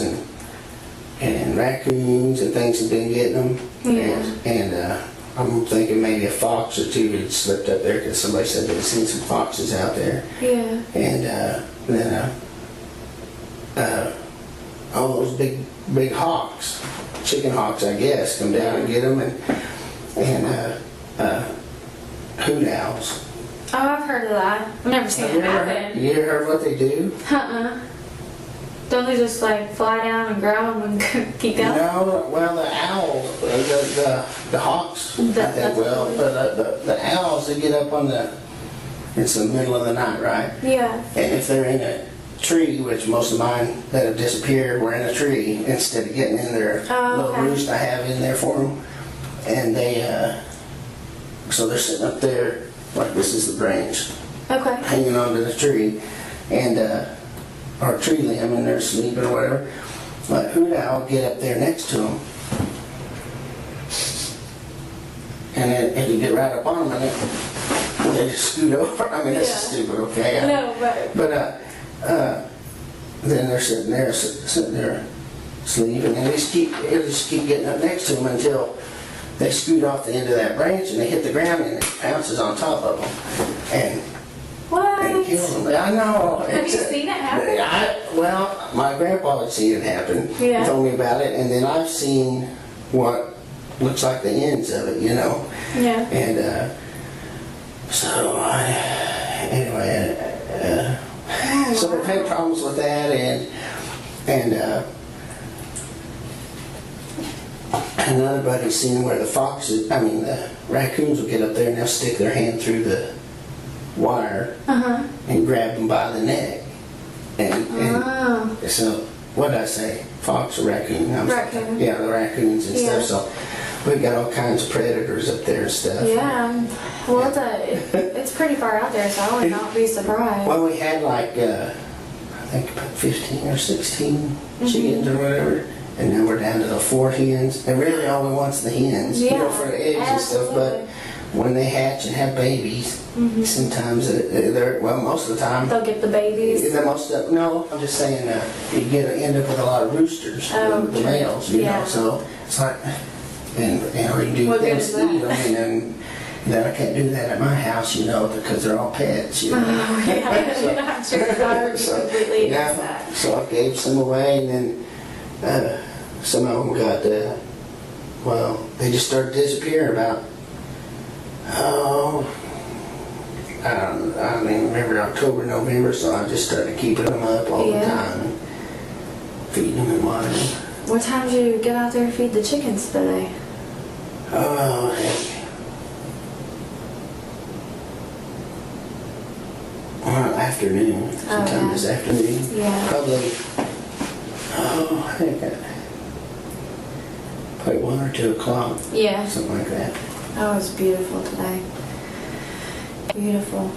B: and raccoons and things have been getting them.
D: Yeah.
B: And I'm thinking maybe a fox or 2 had slipped up there because somebody said they'd seen some foxes out there.
D: Yeah.
B: And then all those big hawks, chicken hawks, I guess, come down and get them, and hoot owls.
D: Oh, I've heard of that. I've never seen it happen.
B: You ever heard what they do?
D: Uh-uh. Don't they just like fly down and grab them and keep going?
B: No, well, the owls, the hawks, I think,
D: That's
B: well,
D: what-
B: but the owls, they get up on it's the middle of the night, right?
D: Yeah.
B: And if they're in a tree, which most of mine that have disappeared were in a tree, instead of getting in their
D: Oh,
B: little
D: okay.
B: roost I have in there for them, and so they're sitting up there, like this is the branch,
D: Okay.
B: hanging onto the tree, and or tree limb, and they're sleeping or whatever. But hoot owl will get up there next to them, and then if you get right up on them, and they just scoot over. I mean, this is
D: Yeah.
B: stupid, okay?
D: No, but
B: But then they're sitting there sleeping, and they'll just keep getting up next to them until they scoot off the end of that branch and they hit the ground and it pounces on top of them and
D: what?
B: kills them. I know.
D: Have you seen it happen?
B: Well, my grandpa had seen it happen.
D: Yeah.
B: He told me about it, and then I've seen what looks like the ends of it, you know.
D: Yeah.
B: And so so we've had problems with that, and another buddy's seen where the raccoons will get up there and they'll stick their hand through the wire
D: Uh-huh.
B: and grab them by the neck. And
D: Oh.
B: so, what did I say? Fox or raccoon? I'm sorry.
D: Raccoon.
B: Yeah, the raccoons and
D: Yeah.
B: stuff. So we've got all kinds of predators up there and stuff.
D: Yeah. Well, it's pretty far out there, so I would not be surprised.
B: Well, we had like, I think about 15 or 16
D: Mm-hmm.
B: chickens or whatever, and now we're down to the 4 hens. And really all we want's the hens, you know,
D: Yeah,
B: for the eggs and stuff. But when they hatch and have babies, sometimes most of the time,
D: They'll get the babies.
B: no, I'm just saying you end up with a lot of roosters,
D: Oh,
B: the
D: true.
B: males, you
D: Yeah.
B: know. So it's like, and you do
D: What good
B: things
D: is
B: to
D: that?
B: eat them, and then I can't do that at my house, you know, because they're all pets, you know.
D: Oh, yeah. I'm sure I would be
B: So,
D: completely
B: yeah,
D: against that.
B: so I gave some away, and then some of them got, they just started disappearing about, I don't even remember, October, November, so I just started keeping them up all the
D: Yeah.
B: time, and feeding them and watering them.
D: What time do you get out there and feed the chickens today?
B: Oh, heck. Afternoon, sometime
D: yeah.
B: this afternoon.
D: Yeah.
B: Probably, probably 1 or 2 o'clock,
D: Yeah.
B: something like that.
D: Oh, it was beautiful today. Beautiful.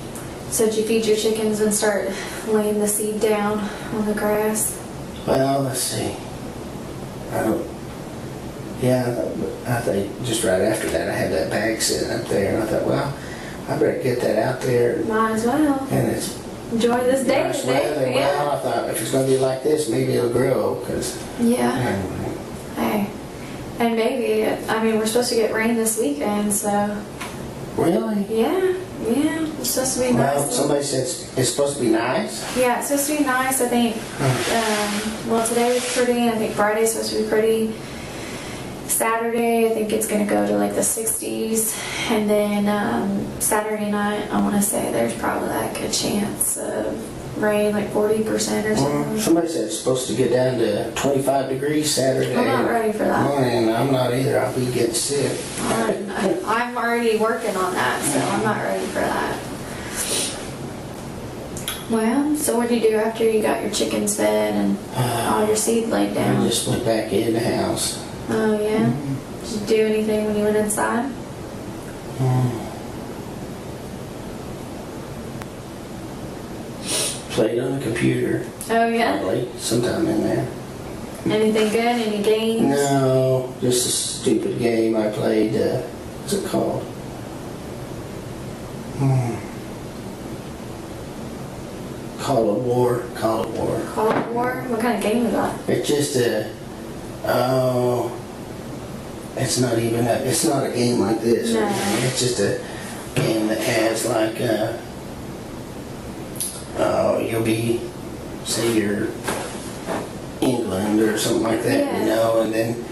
D: So did you feed your chickens and start laying the seed down on the grass?
B: Well, let's see. I don't. Yeah, I think just right after that, I had that bag sitting up there, and I thought, well, I better get that out there.
D: Might as well.
B: And it's
D: Enjoy this day
B: nice
D: today.
B: weather. Well,
D: Yeah.
B: I thought if it's going to be like this, maybe it'll grow. Cause
D: Yeah.
B: anyway.
D: Hey. And maybe, I mean, we're supposed to get rain this weekend, so
B: Really?
D: yeah. It's supposed to be
B: Well,
D: nice.
B: somebody said it's supposed to be nice.
D: Yeah, it's supposed to be nice. I think, well, today was pretty. I think Friday's supposed to be pretty. Saturday, I think it's going to go to like the 60s. And then Saturday night, I want to say there's probably like a chance of rain, like 40% or something.
B: Somebody said it's supposed to get down to 25 degrees Saturday.
D: I'm not ready for that.
B: And I'm not either. I'll be getting sick.
D: I'm already working on that, so I'm not ready for that. Well, so what did you do after you got your chickens fed and all your seed laid
B: I
D: down?
B: just went back in the house.
D: Oh, yeah? Did you do anything when you went inside?
B: Played on the computer.
D: Oh, yeah?
B: Probably sometime in there.
D: Anything good? Any games?
B: No, just a stupid game I played. What's it called? Call of War. Call of War.
D: Call of War? What kind of game is that?
B: It's just it's not even it's not a game like this.
D: No.
B: It's just a game that has like, you'll be, say you're England or something like that,
D: Yeah.
B: you know, and then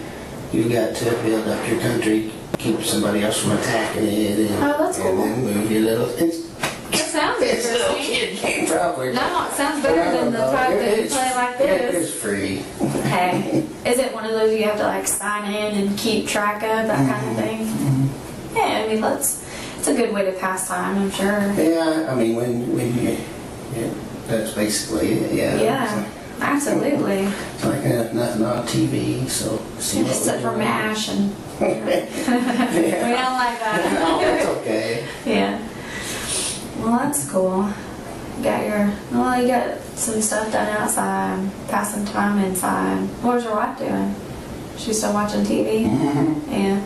B: you got to build up your country, keep somebody else from attacking it, and,
D: Oh, that's cool.
B: and then move your little,
D: That sounds
B: it's a little
D: interesting.
B: kid game probably.
D: No, it sounds better than the type that you play like
B: It's
D: this.
B: free.
D: Hey, is it one of those you have to like sign in and keep track of, that kind of thing? Yeah, I mean, it's a good way to pass time, I'm sure.
B: Yeah, I mean, when you, yeah, that's basically it, yeah.
D: Yeah, absolutely.
B: It's like nothing on TV, so. see what
D: Except
B: we're
D: for
B: doing.
D: MASH and we don't like
B: No, it's
D: that.
B: okay.
D: Yeah. Well, that's cool. You got some stuff done outside, passing time inside. What was your wife doing? She still watching TV? Yeah.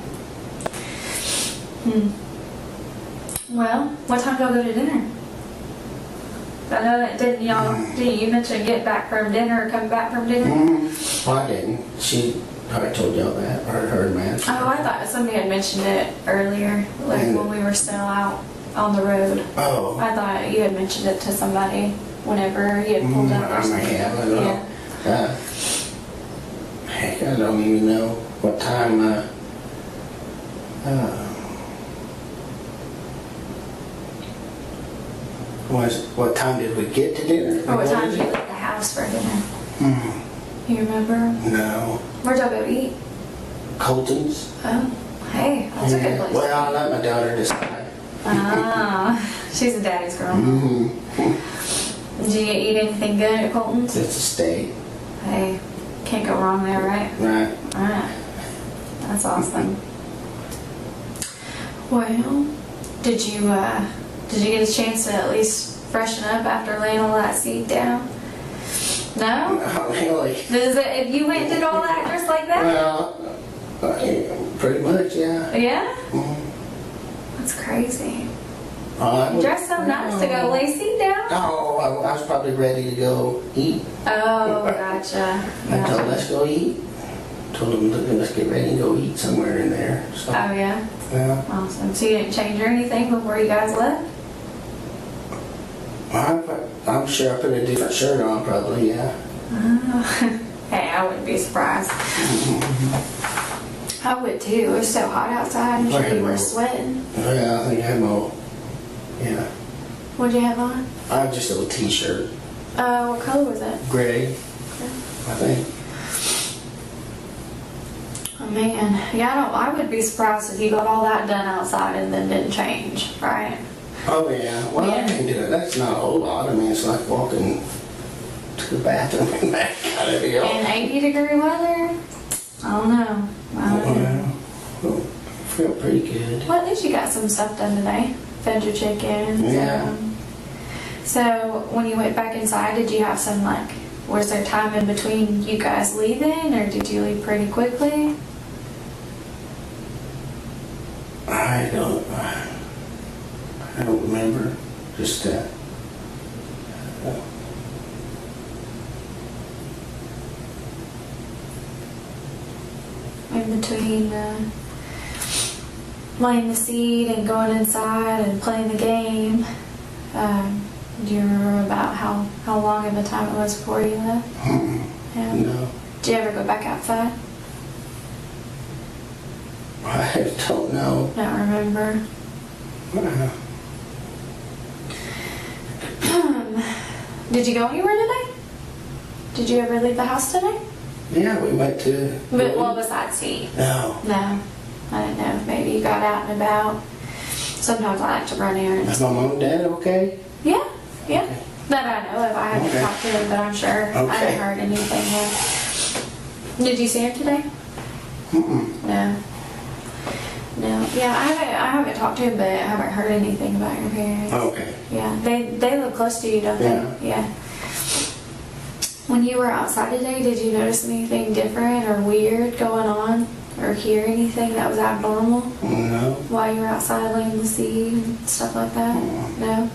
D: Well, what time do y'all go to dinner? I know that didn't you mention get back from dinner or come back from dinner?
B: Well, I didn't. She probably told y'all that, or heard man.
D: Oh, I thought somebody had mentioned it earlier, like when we were still out on the road.
B: Oh,
D: I thought you had mentioned it to somebody whenever you had pulled up or
B: I may
D: something.
B: have, I don't know.
D: Yeah.
B: Heck, I don't even know what time, what time did we get to dinner?
D: Or what time did you leave the house for dinner? You remember?
B: No.
D: Where'd y'all go eat?
B: Colton's?
D: Oh, hey, that's a good place.
B: Well, I let my daughter decide.
D: Ah, she's a daddy's girl. Did you eat anything good at Colton's?
B: It's a steak,
D: Hey, can't go wrong there, right?
B: right?
D: Alright. That's awesome. Well, did you get a chance to at least freshen up after laying all that seed down? No?
B: Not really.
D: If you went and did all that just like that?
B: Well, pretty much, yeah.
D: Yeah? That's crazy.
B: I
D: You
B: was-
D: dressed so nice to go lay seed down?
B: No, I was probably ready to go eat.
D: Oh, gotcha.
B: I told
D: Gotcha.
B: him, let's go eat. Told him, "Look, let's get ready and go eat somewhere in there." So,
D: Oh, yeah?
B: yeah.
D: Awesome. So you didn't change or anything before you guys left?
B: I'm sure I put a different shirt on, probably, yeah.
D: Oh. Hey, I wouldn't be surprised. I would too. It was so hot outside. I'm sure you were sweating.
B: Yeah, I think I have my, yeah.
D: What'd you have on?
B: I have just a little t-shirt,
D: What color was it?
B: gray, I think.
D: Oh man, yeah, I would be surprised if you got all that done outside and then didn't change, right?
B: Oh, yeah. Well,
D: Yeah.
B: I can do it. That's not a whole lot. I mean, it's like walking to the bathroom and back kind of deal.
D: In 80-degree weather? I don't know. I don't know.
B: Well, feel pretty good.
D: Well, at least you got some stuff done today. Fed your chickens.
B: Yeah.
D: So when you went back inside, did you have some like, was there time in between you guys leaving, or did you leave pretty quickly?
B: I don't remember. Just
D: In between laying the seed and going inside and playing the game. Do you remember about how long of a time it was before you left? Yeah.
B: no.
D: Did you ever go back outside?
B: I don't know.
D: Don't remember. Did you go anywhere today? Did you ever leave the house today?
B: Yeah, we went to.
D: But well, besides tea?
B: No.
D: No. I don't know. Maybe you got out and about. Sometimes I like to run errands.
B: Is my mom and dad okay?
D: Yeah, yeah.
B: Okay.
D: That I know of. I haven't
B: Okay.
D: talked to him, but I'm sure. I
B: Okay.
D: haven't heard anything yet. Did you see him today?
B: Mm-mm.
D: No. No. Yeah, I haven't talked to him, but I haven't heard anything about your parents.
B: Okay.
D: Yeah, they live close to you, don't
B: Yeah.
D: they? Yeah. When you were outside today, did you notice anything different or weird going on, or hear anything that was abnormal
B: No.
D: while you were outside laying the seed and stuff like that? No.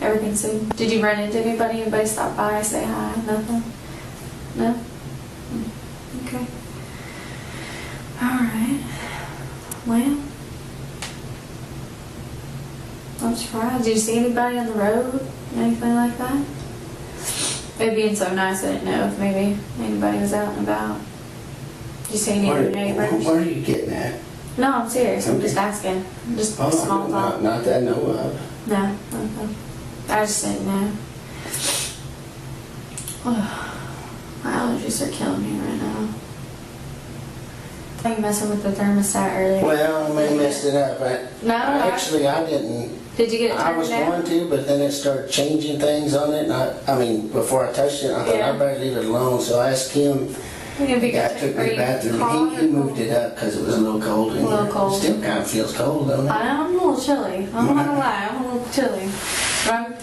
D: Everything's good. Did you run into anybody? Anybody stop by, say hi? Nothing. No. Okay. All right. Well. I'm surprised. Did you see anybody on the road? Anything like that? It being so nice, I didn't know if maybe anybody was out and about. Did you see any of your neighbors?
B: Where are you getting at?
D: No, I'm serious. I'm
B: Okay.
D: just asking. Just
B: Oh,
D: small talk.
B: not that I know of.
D: No. Okay. I just didn't know. My allergies are killing me right now. Are you messing with the thermostat earlier?
B: Well, I may have messed it up.
D: No,
B: Actually, I didn't.
D: Did you get it
B: I was
D: turned
B: going
D: down?
B: to, but then it started changing things on it. And I mean, before I touched it, I thought
D: Yeah.
B: I better leave it alone. So I asked him.
D: If you
B: Yeah, I
D: got
B: took me to the bathroom. He moved it up because it was a little cold in
D: A little
B: here.
D: cold.
B: Still kind of feels cold, don't it?
D: I'm a little chilly. I'm not gonna lie, I'm a little chilly. But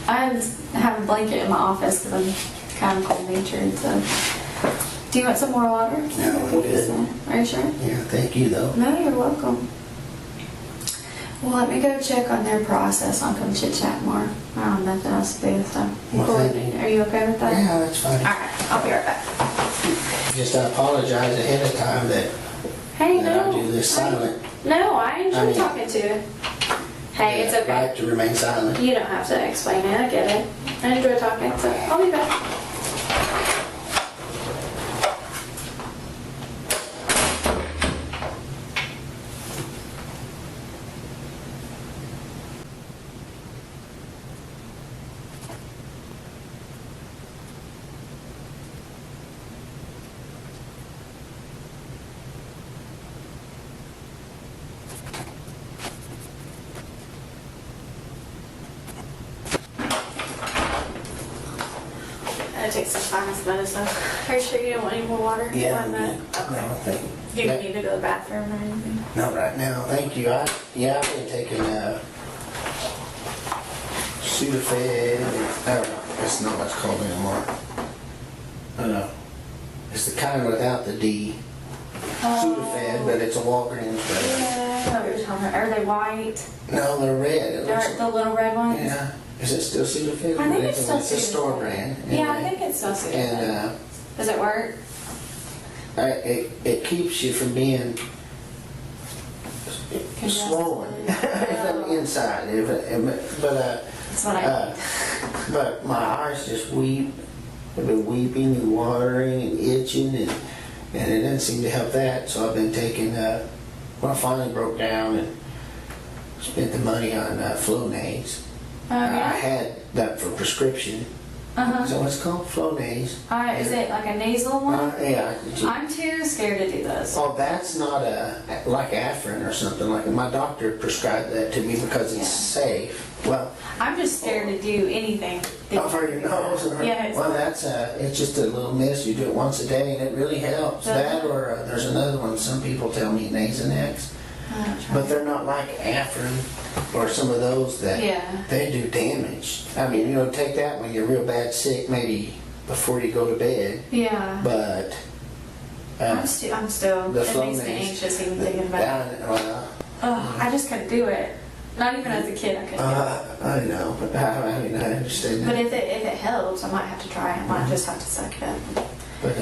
D: I have a blanket in my office because I'm kind of cold natured. So, do you want some more water?
B: No, I'm good.
D: Are you sure?
B: Yeah, thank you though.
D: No, you're welcome. Well, let me go check on their process. I'll come chit chat more. I don't have nothing else to do. So,
B: Well,
D: cool.
B: thank you.
D: Are you okay with that?
B: Yeah, that's fine.
D: All right, I'll be right back.
B: Just I apologize ahead of time that
D: Hey,
B: that
D: no.
B: I do this silent.
D: No, I enjoy
B: I mean-
D: talking to you. Hey, it's okay.
B: Right to remain silent.
D: You don't have to explain it. I get it. I enjoy talking, so I'll be back. I take some sinus medicine. Are you sure you don't want any more water?
B: Yeah,
D: I'm
B: I'm
D: not.
B: good.
D: Okay.
B: No, thank you.
D: Do you need to go to the bathroom or anything?
B: Not right now, thank you. I've been taking Sudafed. I don't know. It's not what's called anymore. It's the kind without the D. Sudafed, but it's a Walgreens brand.
D: Yeah, I know what you're talking about. Are they white?
B: No, they're red. It looks-
D: They're the little red ones?
B: Yeah. Is it still Sudafed?
D: I think it's still
B: It's a store
D: Sudafed.
B: brand.
D: Yeah, I
B: anyway.
D: think it's still Sudafed.
B: And
D: Does it work?
B: it keeps you from being
D: Congested.
B: swollen from the inside.
D: That's what I
B: But my eyes just weep. I've been weeping and watering and itching, and it doesn't seem to help that. So I've been taking. Well, I finally broke down and spent the money on Flonase.
D: Oh,
B: I
D: yeah?
B: had that for prescription.
D: Uh-huh.
B: So it's called Flonase.
D: Is it like a nasal one?
B: Yeah.
D: I'm too scared to do those.
B: Oh, that's not like Afrin or something like that. My doctor prescribed that to me because it's safe. Well,
D: I'm just scared to do anything.
B: for your nose.
D: Yeah,
B: Well, it's just a little mist. You do it once a day and it really helps.
D: Does
B: That
D: it?
B: or there's another one. Some people tell me Nasonex. But they're not like Afrin or some of those that
D: Yeah.
B: they do damage. I mean, you know, take that when you're real bad sick, maybe before you go to bed.
D: Yeah.
B: But
D: I'm still,
B: the
D: it makes me
B: Flonase,
D: anxious even thinking about it.
B: well,
D: Oh, I just couldn't do it. Not even as a kid, I couldn't do it.
B: I know, but I mean, I understand
D: But
B: that.
D: if it helps, I might have to try it. I might just have to suck it up.
B: But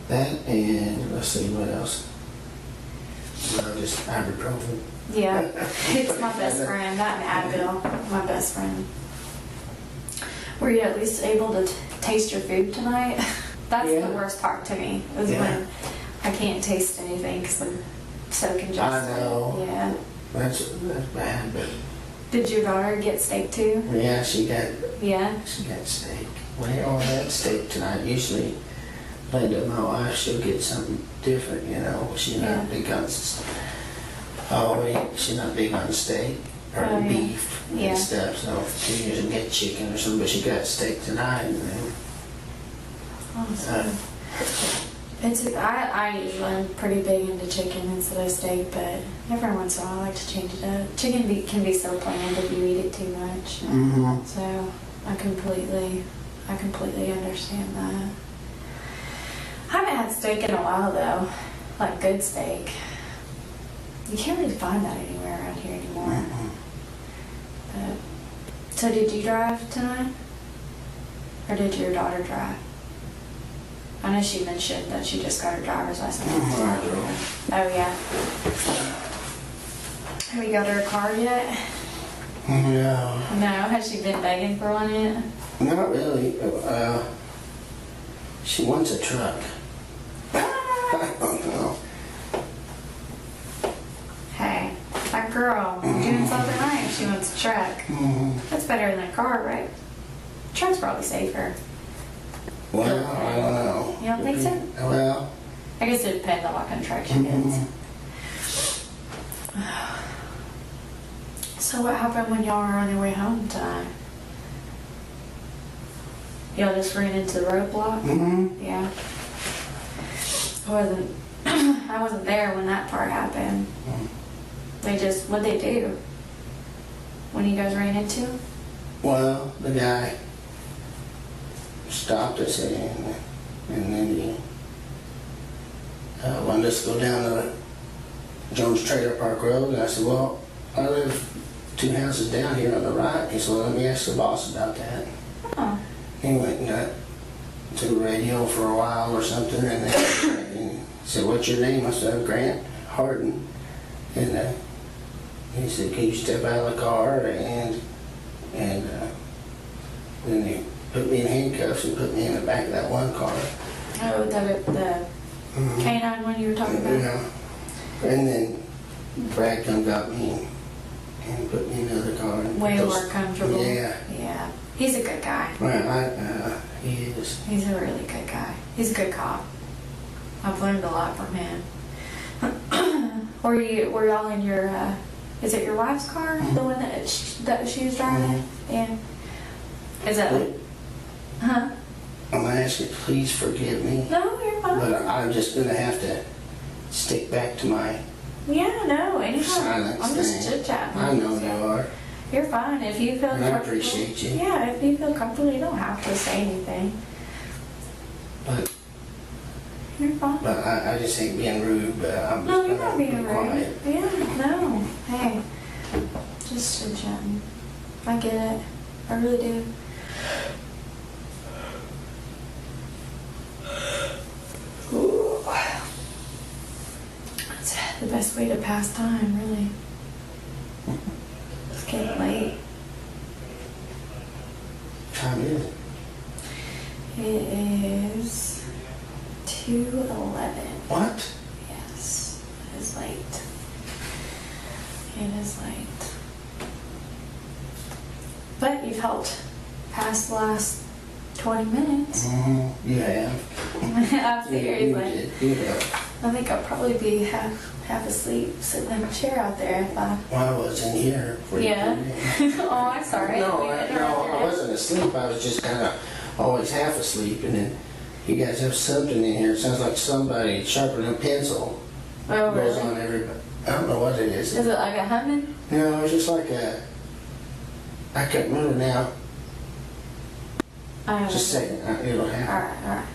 B: that and let's see what else. No, just ibuprofen.
D: Yeah, it's my best friend. That and Advil, my best friend. Were you at least able to taste your food tonight? That's
B: Yeah.
D: the worst part to me, is
B: Yeah.
D: when I can't taste anything because I'm so congested.
B: I know.
D: Yeah.
B: That's bad, but
D: Did your daughter get steak too?
B: yeah, she got
D: Yeah.
B: steak. We all had steak tonight. Usually, Linda, my wife, she'll get something different, you know. She's not
D: Yeah.
B: big on, she's not big on steak or
D: Oh, yeah.
B: beef
D: Yeah.
B: and stuff. So she usually get chicken or something, but she got steak tonight. And
D: Awesome. I usually am pretty big into chicken instead of steak, but every once in a while I like to change it up. Chicken can be so bland if you eat it too much.
B: mm-hmm.
D: So I completely understand that. I haven't had steak in a while though, like good steak. You can't really find that anywhere around here anymore. But, so did you drive tonight? Or did your daughter drive? I know she mentioned that she just got her driver's license.
B: I drove.
D: Oh yeah. Have you got her a car yet?
B: No,
D: No, has she been begging for one yet?
B: not really. She wants a truck. I don't know.
D: Hey, that girl doing something right if she wants a truck.
B: Mhm.
D: That's better than a car, right? Truck's probably safer.
B: Well, I don't know.
D: You don't think so?
B: Well,
D: I guess it depends on what kind of truck she gets. So what happened when y'all were on your way home tonight? Y'all just ran into the roadblock?
B: mm-hmm.
D: Yeah. I wasn't there when that part happened. What'd they do? When you guys ran into him?
B: Well, the guy stopped us and then he wanted us to go down the Jones Trailer Park Road. And I said, well, I live 2 houses down here on the right. He said, well, let me ask the boss about that.
D: Oh.
B: He went and got to the radio for a while or something, and then he said, what's your name? I said, I'm Grant Harden. And he said, can you step out of the car? And then they put me in handcuffs and put me in the back of that one car.
D: Oh, the canine one you were talking about?
B: Yeah. And then Brad come got me and put me in another car.
D: Way more comfortable.
B: Yeah.
D: Yeah. He's a good guy.
B: Well, he is.
D: He's a really good guy. He's a good cop. I've learned a lot from him. Were y'all in your, is it your wife's car? The one that she was driving? Yeah. Is that, huh?
B: I'm gonna ask you, please forgive me,
D: No, you're fine.
B: but I'm just gonna have to stick back to my
D: Yeah, no, anytime.
B: silence
D: I'm just
B: thing.
D: chit-chatting.
B: I know you are.
D: You're fine. If you feel
B: And I
D: comfortable.
B: appreciate you.
D: Yeah, if you feel comfortable, you don't have to say anything.
B: But
D: You're fine.
B: I just ain't being rude, but I'm
D: No,
B: just
D: you're not
B: gonna
D: being
B: be
D: rude.
B: quiet.
D: Yeah, no. Hey, just chit-chatting. I get it. I really do. It's the best way to pass time, really. It's getting late.
B: What time is it?
D: It is 2:11.
B: What?
D: Yes, it is late. It is late. But you've helped pass the last 20 minutes.
B: Mm-hmm. You have.
D: I
B: You
D: figured, like,
B: did. You have.
D: I think I'd probably be half asleep sitting in a chair out there if I.
B: Well, I was in here. For you.
D: Yeah. Oh, I'm sorry.
B: No,
D: We
B: I
D: interrupted.
B: wasn't asleep. I was just kind of always half asleep, and then you guys have something in here. It sounds like somebody sharpening a pencil.
D: Oh,
B: Goes on
D: really?
B: everybody. I don't know what it is.
D: Is it like a humming?
B: No, it's just like I can't remember now. Just a second, it'll happen.
D: Alright.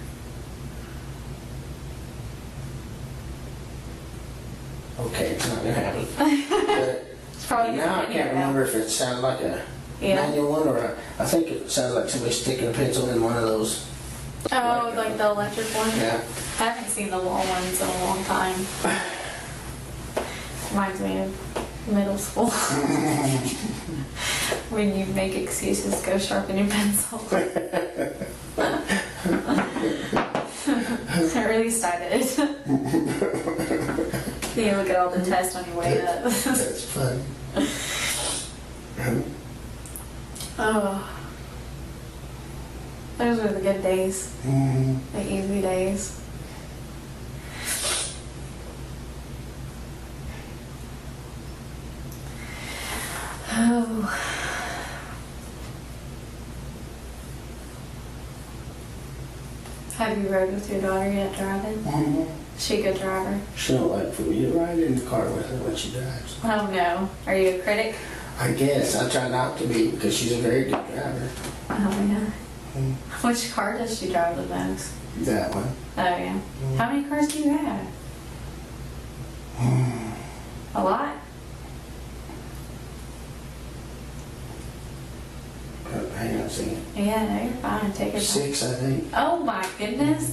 B: Okay, it's not gonna happen. But
D: It's probably
B: now I can't remember if it sounded like a
D: Yeah.
B: manual one or I think it sounds like somebody sticking a pencil in one of those.
D: Oh, like the electric one?
B: Yeah.
D: I haven't seen the wall ones in a long time. Reminds me of middle school. When you make excuses, go sharpen your pencil. Or at least I did. You look at all the tests on your way up.
B: That's fun.
D: Oh. Those were the good days.
B: Mhm.
D: The easy days. Oh. Have you rode with your daughter yet driving?
B: Mhm.
D: She a good driver?
B: She don't like for me to ride in the car with her when she drives.
D: Oh no. Are you a critic?
B: I guess I try not to be because she's a very good driver.
D: Oh yeah.
B: Mm.
D: Which car does she drive the most?
B: That one.
D: Oh yeah. How many cars do you have? A lot?
B: Hang on a second.
D: Yeah, no, you're fine. Take your time.
B: 6, I think.
D: Oh my goodness.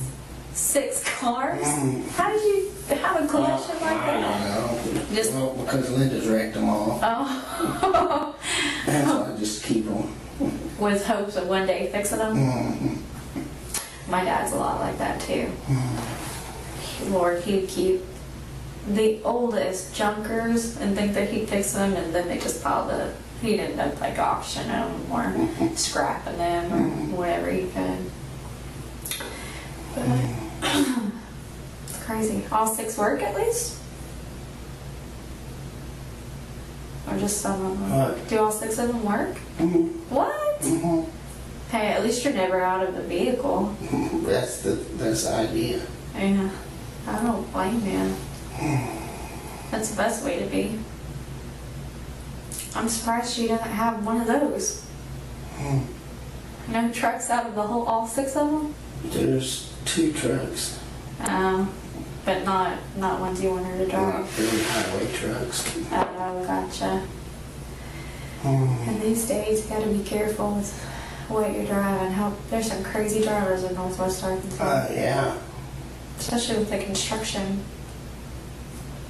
D: 6 cars? How did you have a collection like
B: I
D: that?
B: don't know.
D: Just-
B: Well, because Linda's wrecked them all.
D: Oh.
B: And so I just keep them.
D: With hopes of one day fixing them?
B: Mhm.
D: My dad's a lot like that too. Lord, he'd keep the oldest junkers and think that he'd fix them, and then they just piled up. He'd end up like auctioning them or scrapping them or whatever he could. But it's crazy. All 6 work at least? Or just some of them?
B: What?
D: Do all 6 of them work?
B: Mhm.
D: What?
B: Mhm.
D: Hey, at least you're never out of the vehicle.
B: That's the idea.
D: Yeah, I don't blame you. That's the best way to be. I'm surprised she doesn't have one of those. No trucks out of the whole, all 6 of them?
B: There's 2 trucks.
D: But not ones you want her to
B: Not
D: drive.
B: really highway trucks.
D: Oh, gotcha. And these days, you gotta be careful with what you're driving. There's some crazy drivers in Northwest Arkansas.
B: Yeah.
D: Especially with the construction.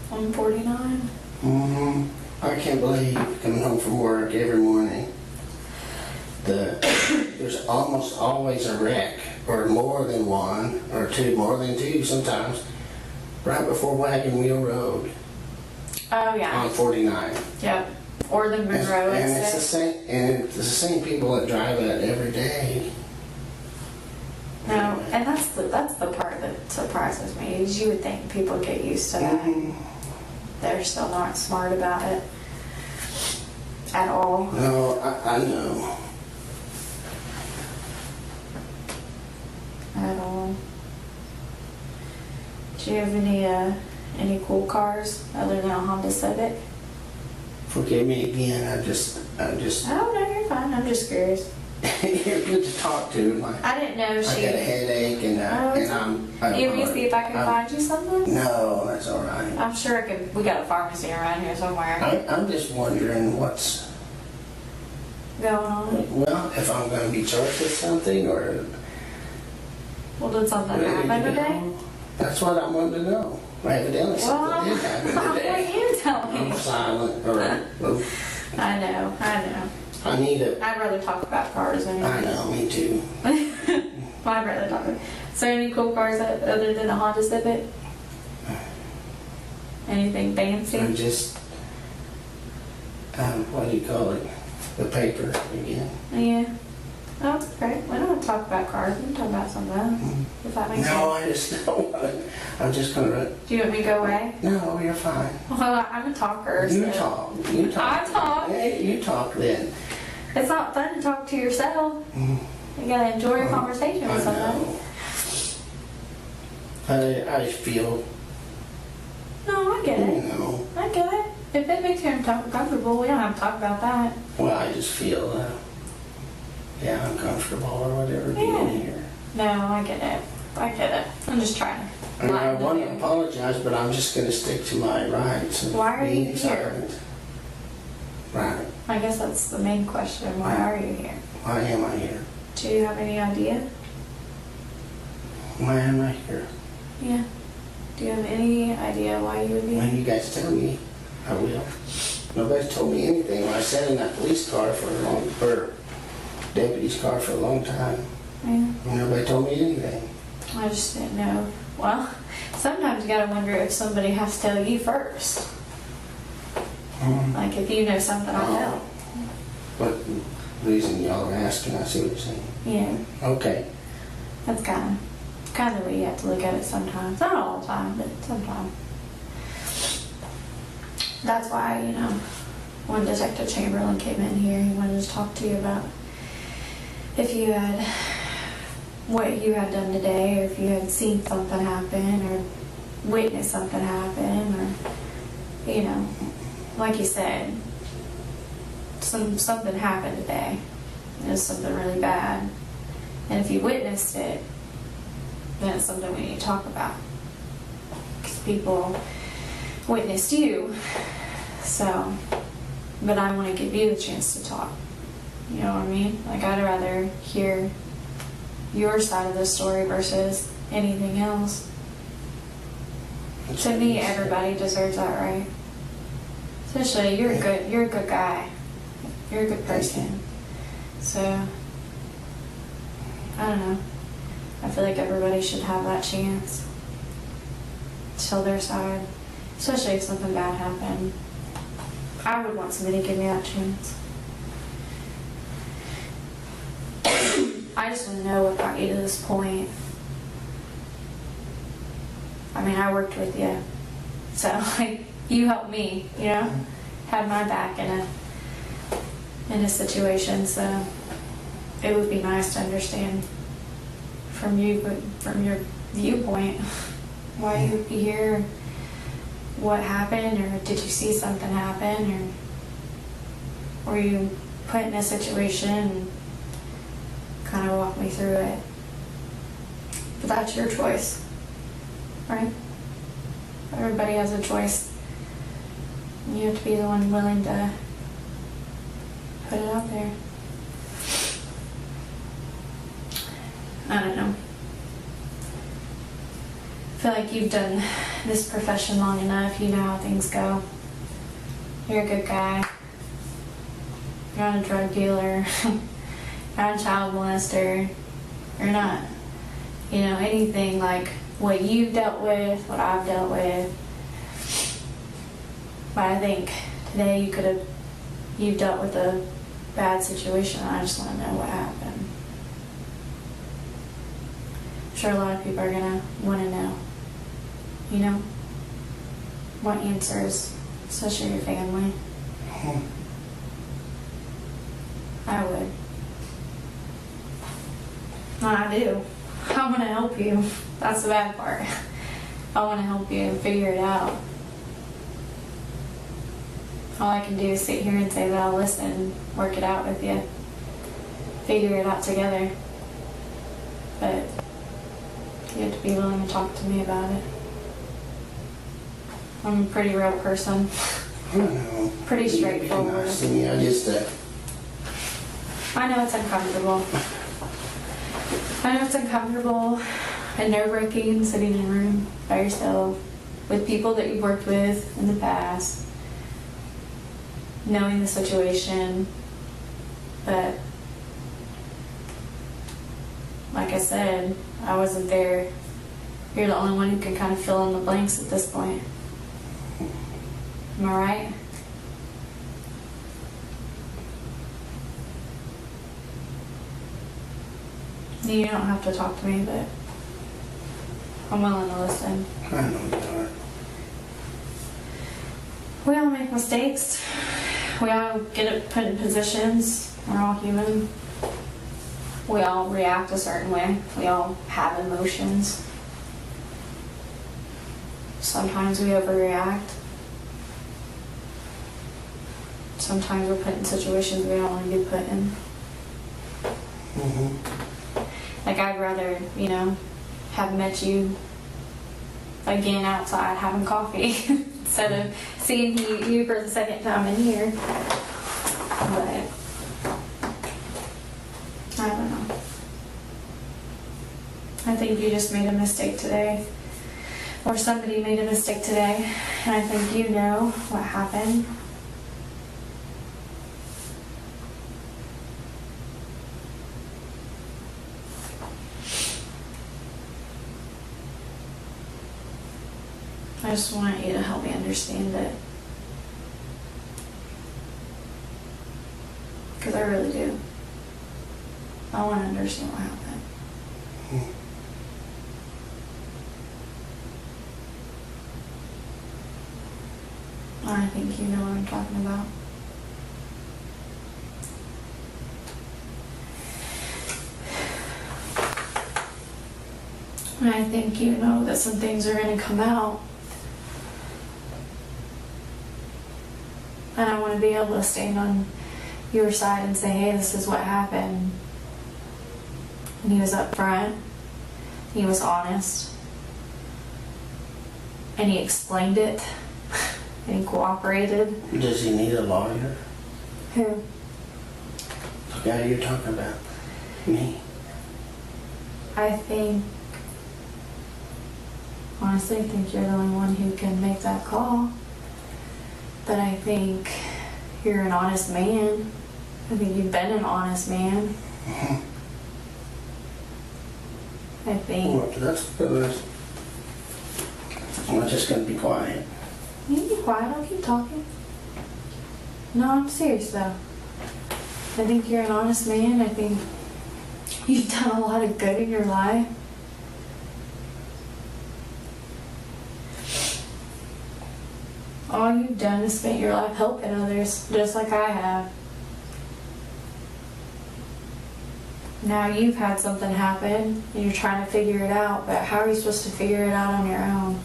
D: 149.
B: Mhm. I can't believe coming home from work every morning. There's almost always a wreck, or more than one, or 2, more than 2 sometimes, right before Wagon Wheel Road
D: Oh, yeah.
B: on 49.
D: Yep. Or the Monroe
B: And it's the
D: exit.
B: same, and it's the same people that drive it every day.
D: No, and that's the part that surprises me, is you would think people get used to that. They're still not smart about it at all.
B: No, I know.
D: At all. Do you have any cool cars other than a Honda Civic?
B: Forgive me again. I just.
D: Oh no, you're fine. I'm just curious.
B: You're good to talk to.
D: I didn't know
B: I
D: she.
B: got a headache and
D: it's-
B: I'm.
D: You want me to see if I can find you something?
B: No, that's all right.
D: I'm sure I can. We got a pharmacy around here somewhere.
B: I'm just wondering what's
D: Going on.
B: well, if I'm going to be charged with something or.
D: Well, did something happen today?
B: That's what I wanted to know. Evidently, something did happen
D: What
B: today.
D: you tell me?
B: I'm silent, or
D: I know.
B: I need a.
D: I'd rather talk about cars anyway.
B: I know, me too.
D: I'd rather talk about. So any cool cars other than a Honda Civic? Anything fancy?
B: I'm just. What do you call it? The paper again.
D: Yeah. Oh, great. We don't have to talk about cars. We can talk about something else. If that makes
B: No,
D: sense.
B: I just don't want to. I'm just going to.
D: Do you want me to go away?
B: No, you're fine.
D: Well, I'm a talker.
B: You
D: so-
B: talk. You talk.
D: I talk.
B: Hey, you talk then.
D: It's not fun to talk to yourself. You gotta enjoy your conversation
B: I
D: with somebody.
B: know. I feel,
D: No, I get
B: you
D: it.
B: know.
D: I I get it. If it makes you uncomfortable, we don't have to talk about that.
B: Well, I just feel, uncomfortable or whatever being
D: Yeah.
B: here.
D: No, I get it. I get it. I'm just trying to.
B: And I
D: lighten
B: want
D: the
B: to
D: mood.
B: apologize, but I'm just gonna stick to my rights of
D: Why are you
B: being
D: here?
B: silent. Right.
D: I guess that's the main question. Why are you here?
B: Why am I here?
D: Do you have any idea?
B: Why am I here?
D: Yeah. Do you have any idea why you would be
B: When
D: here?
B: you guys tell me, I will. Nobody's told me anything. I sat in that police car for a long, or deputy's car for a long time.
D: Yeah.
B: Nobody told me anything.
D: I just didn't know. Well, sometimes you gotta wonder if somebody has to tell you first. Like if you know something I don't.
B: What reason y'all are asking, I see what you're saying.
D: Yeah.
B: Okay.
D: That's kind of the way you have to look at it sometimes. Not all the time, but sometimes. That's why, when Detective Chamberlain came in here, he wanted to talk to you about if you had, what you had done today, or if you had seen something happen, or witnessed something happen, or, like you said, something happened today. It was something really bad. And if you witnessed it, then it's something we need to talk about. Because people witnessed you. So, but I want to give you the chance to talk. You know what I mean? Like, I'd rather hear your side of the story versus anything else. To me, everybody deserves that right. Especially, you're a good guy. You're a good person. So, I don't know. I feel like everybody should have that chance to tell their side, especially if something bad happened. I would want somebody to give me that chance. I just want to know what got you to this point. I mean, I worked with you, so like you helped me, had my back in a situation. So it would be nice to understand from you, from your viewpoint, why you would be here, what happened, or did you see something happen, or were you put in a situation and kind of walk me through it. But that's your choice, right? Everybody has a choice. You have to be the one willing to put it out there. I don't know. I feel like you've done this profession long enough. You know how things go. You're a good guy. You're not a drug dealer. You're not a child molester. You're not, anything like what you've dealt with, what I've dealt with. But I think today you've dealt with a bad situation. I just want to know what happened. I'm sure a lot of people are gonna want to know. Want answers, especially your family. I would. I do. I want to help you. That's the bad part. I want to help you figure it out. All I can do is sit here and say that I'll listen, work it out with you, figure it out together. But you have to be willing to talk to me about it. I'm a pretty real person.
B: I don't know.
D: Pretty
B: Be
D: straightforward.
B: nice to me. I just,
D: I know it's uncomfortable. I know it's uncomfortable and nerve-wracking sitting in a room by yourself with people that you've worked with in the past, knowing the situation, but like I said, I wasn't there. You're the only one who can kind of fill in the blanks at this point. Am I right? You don't have to talk to me, but I'm willing to listen.
B: I know you are.
D: We all make mistakes. We all get put in positions. We're all human. We all react a certain way. We all have emotions. Sometimes we overreact. sometimes we're put in situations we don't want to be put in. Like, I'd rather, you know, have met you again outside having coffee instead of seeing you for the second time in here. But I don't know. I think you just made a mistake today. Or somebody made a mistake today. And I think you know what happened. I just want you to help me understand it. Because I really do. I want to understand what happened. I think you know what I'm talking about. And I think you know that some things are going to come out. And I want to be able to stand on your side and say, hey, this is what happened. And he was upfront. He was honest. And he explained it. And he cooperated.
B: Does he need a lawyer?
D: Who?
B: The guy you're talking about? Me?
D: Honestly, I think you're the only one who can make that call. But I think you're an honest man. I think you've been an honest man. I think.
B: Well, that's good. I'm just gonna be quiet.
D: You can be quiet, I'll keep talking. No, I'm serious though. I think you're an honest man. I think you've done a lot of good in your life. All you've done is spent your life helping others, just like I have. Now you've had something happen and you're trying to figure it out, but how are you supposed to figure it out on your own?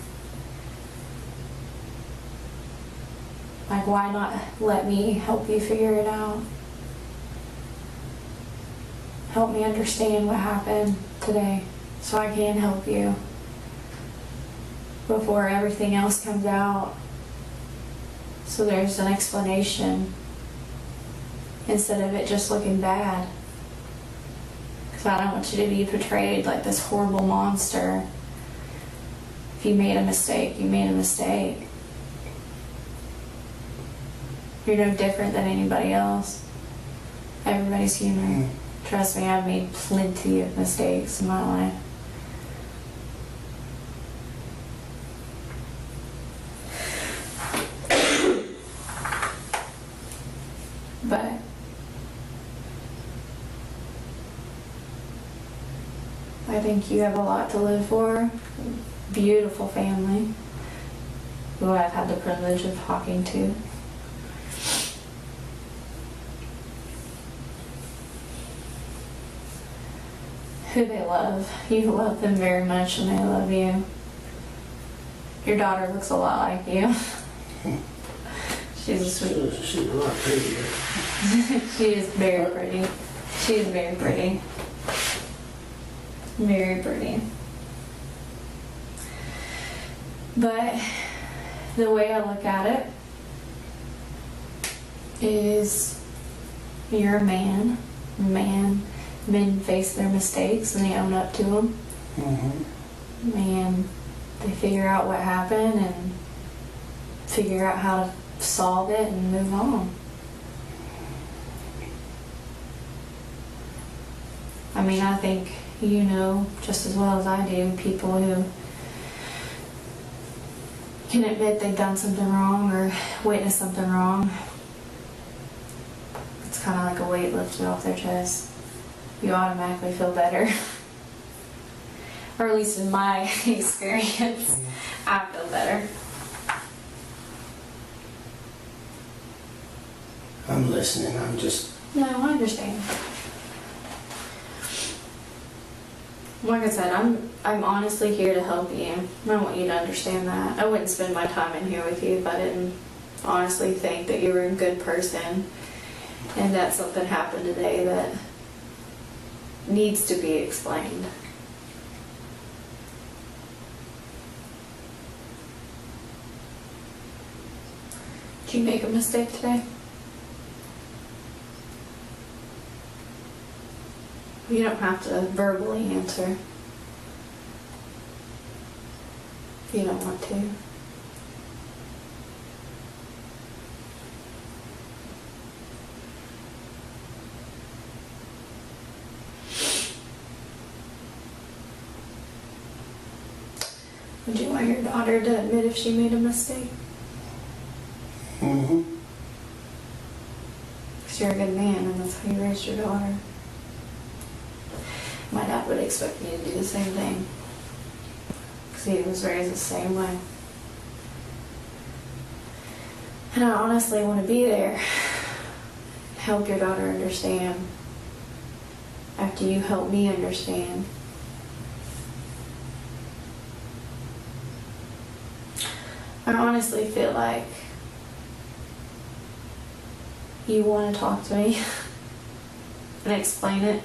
D: Like, why not let me help you figure it out? Help me understand what happened today so I can help you before everything else comes out. So there's an explanation instead of it just looking bad. Because I don't want you to be portrayed like this horrible monster. If you made a mistake, you made a mistake. You're no different than anybody else. Everybody's human. Trust me, I've made plenty of mistakes in my life. But I think you have a lot to live for. Beautiful family who I've had the privilege of talking to. Who they love. You love them very much and they love you. Your daughter looks a lot like you. She's a sweet.
B: She's a lot prettier.
D: She is very pretty. She is very pretty. Very pretty. But the way I look at it is you're a man. Men face their mistakes and they own up to them. And they figure out what happened and figure out how to solve it and move on. I mean, I think you know just as well as I do people who can admit they've done something wrong or witnessed something wrong. It's kind of like a weight lifted off their chest. You automatically feel better. Or at least in my experience, I feel better.
B: I'm listening. I'm just.
D: No, I understand. Like I said, I'm honestly here to help you. I want you to understand that. I wouldn't spend my time in here with you if I didn't honestly think that you're a good person and that something happened today that needs to be explained. Did you make a mistake today? You don't have to verbally answer if you don't want to. Would you want your daughter to admit if she made a mistake?
B: Mm-hmm.
D: Because you're a good man and that's how you raised your daughter. My dad would expect me to do the same thing. Because he was raised the same way. And I honestly want to be there and help your daughter understand after you help me understand. I honestly feel like you want to talk to me and explain it.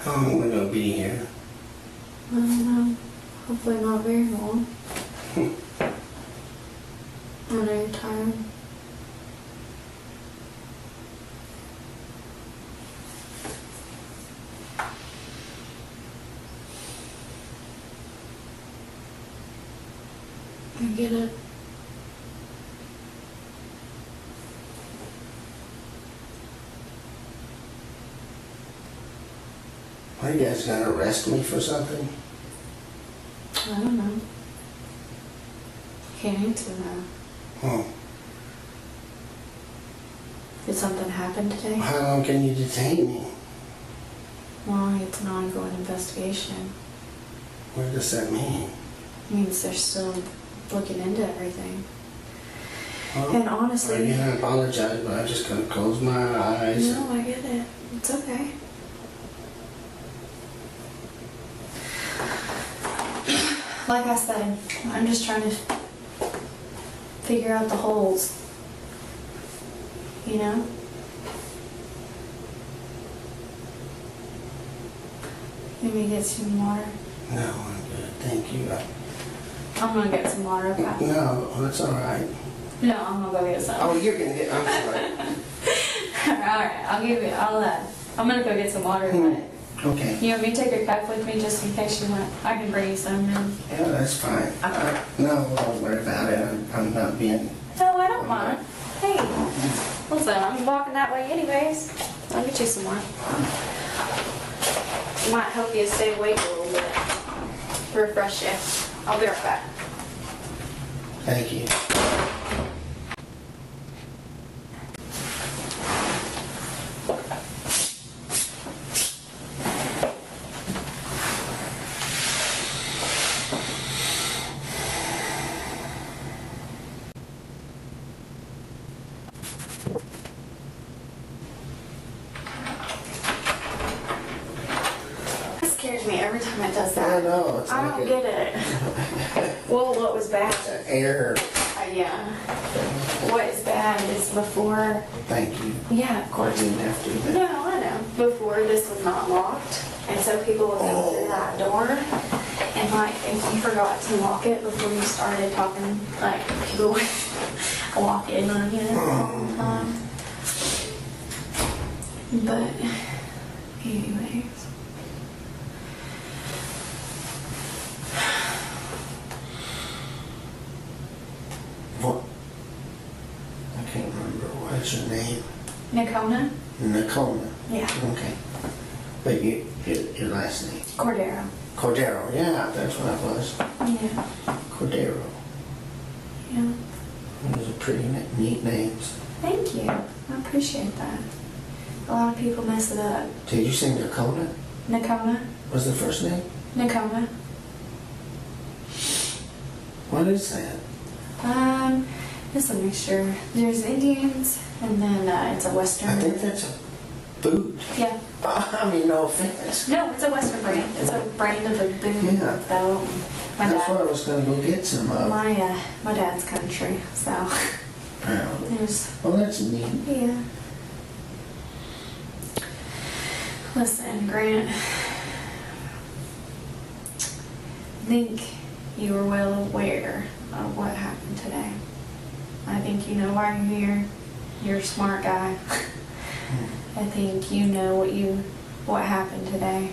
B: How long we gonna be here?
D: I don't know. Hopefully not very long. I know you're tired. I get it.
B: Are you guys gonna arrest me for something?
D: I don't know. Can't answer that.
B: Oh,
D: Did something happen today?
B: how long can you detain me?
D: Well, it's an ongoing investigation.
B: What does that mean?
D: It means they're still looking into everything.
B: Well,
D: And honestly,
B: again, I apologize, but I'm just gonna close my eyes.
D: no, I get it. It's okay. Like I said, I'm just trying to figure out the holes. You know? Maybe get some water.
B: No, I'm good. Thank you.
D: I'm gonna get some water, okay?
B: No, that's all right.
D: No, I'm gonna go get some.
B: Oh, you're gonna get. I'm sorry.
D: Alright, I'm gonna go get some water, but
B: Okay.
D: you want me to take your cup with me just in case you want? I can bring you some in.
B: Yeah, that's fine. No, don't worry about it. I'm not being.
D: No, I don't mind. Hey, listen, I'm walking that way anyways. I'll get you some more. Might help you stay awake a little bit. Refresh you. I'll be right back.
B: Thank you.
D: It scares me every time it does
B: I
D: that.
B: know. It's
D: I
B: like
D: don't get it. Well, what was bad?
B: Air.
D: Yeah. What is bad is before.
B: Thank you.
D: Yeah, of
B: I
D: course.
B: didn't have to do that.
D: No, I know. Before this was not locked, and so people would go through that door, and like if you forgot to lock it before you started talking, like people would walk in on you all the time. But anyways.
B: What? I can't remember. What's your name?
D: Nakona?
B: Nakona.
D: Yeah.
B: Okay. But your last name?
D: Cordero.
B: Cordero. Yeah, that's what it was.
D: Yeah.
B: Cordero.
D: Yeah.
B: Those are pretty neat names.
D: Thank you. I appreciate that. A lot of people mess it up.
B: Did you say Nakona?
D: Nakona?
B: Was the first name?
D: Nakona?
B: What is that?
D: It's a mixture. There's Indians, and then it's a Western.
B: I think that's a food.
D: Yeah,
B: I mean, no offense.
D: No, it's a Western brand. It's a brand of a boom
B: Yeah.
D: belt. My
B: That's what I
D: dad,
B: was gonna go get some of.
D: my dad's country, so it was,
B: Well, that's neat.
D: yeah. Listen, Grant, I think you are well aware of what happened today. I think you know why you're here. You're a smart guy. I think you know what happened today.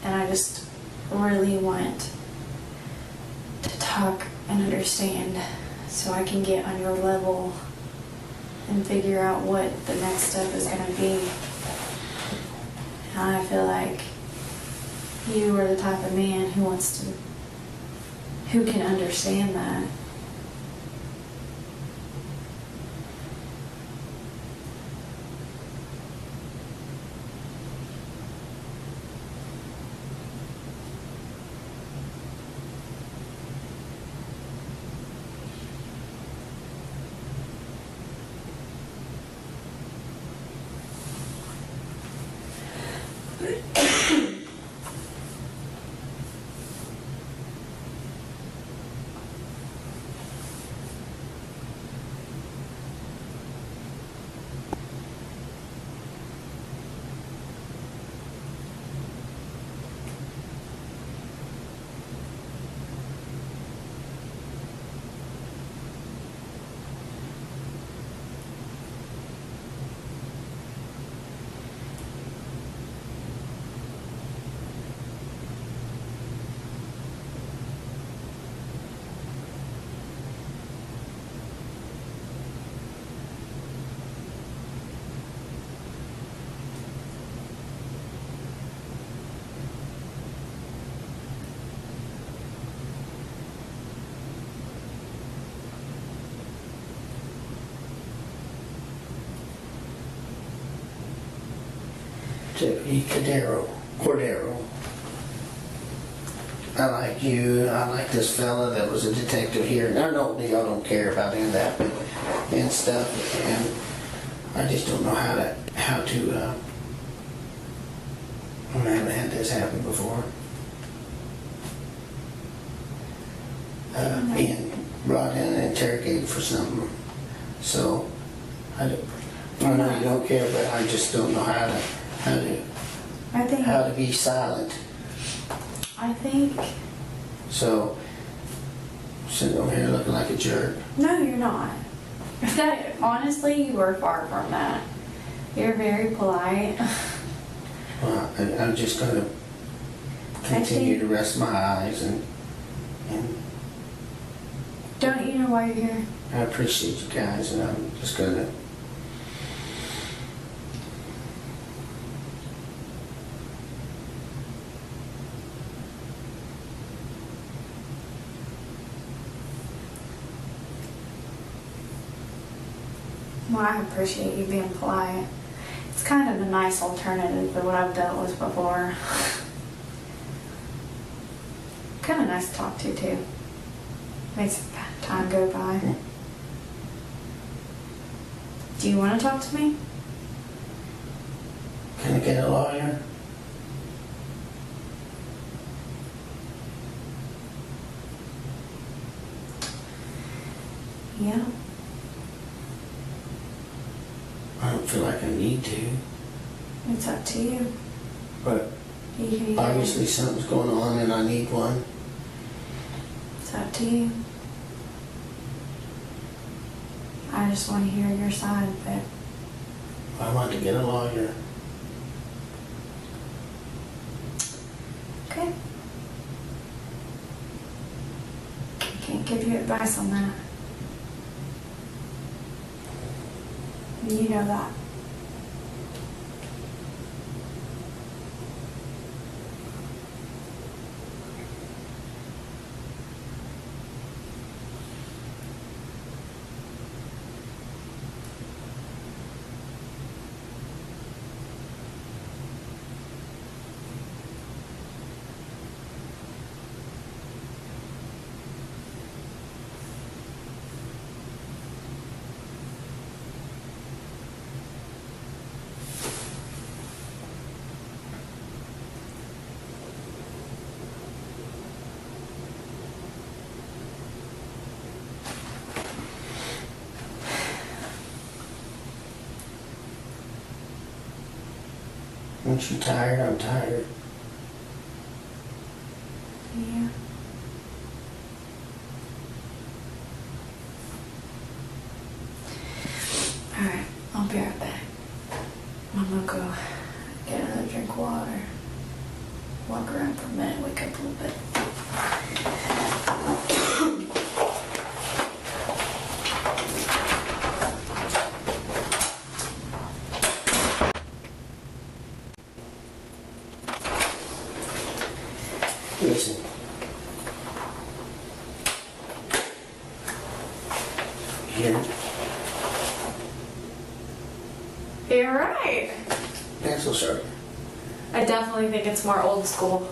D: And I just really want to talk and understand so I can get on your level and figure out what the next step is going to be. And I feel like you are the type of man who can understand that.
B: Deputy Cordero. I like you. I like this fella that was a detective here. And I know y'all don't care about any of that and stuff. And I just don't know how to. I haven't had this happen before. Being brought in and interrogated for something. So I know you don't care, but I just don't know how to be silent.
D: I think,
B: So, sitting over here looking like a jerk.
D: no, you're not. That, honestly, you are far from that. You're very polite.
B: Well, I'm just gonna continue to rest my eyes and
D: Don't you know why you're here?
B: I appreciate you guys and I'm just gonna
D: Well, I appreciate you being polite. It's kind of a nice alternative to what I've dealt with before. Kind of nice to talk to, too. Makes time go by. Do you want to talk to me?
B: Can I get a lawyer?
D: Yeah.
B: I don't feel like I need to,
D: It's up to you.
B: but
D: You can either-
B: obviously something's going on and I need one.
D: It's up to you. I just want to hear your side of it.
B: I want to get a lawyer.
D: Okay. I can't give you advice on that. You know that.
B: Once you're tired, I'm tired.
D: Yeah. Alright, I'll be right back. I'm gonna go get another drink of water. Walk around for a minute, wake up a little bit.
B: Listen. Here,
D: You're right.
B: pencil sharpener.
D: I definitely think it's more old school.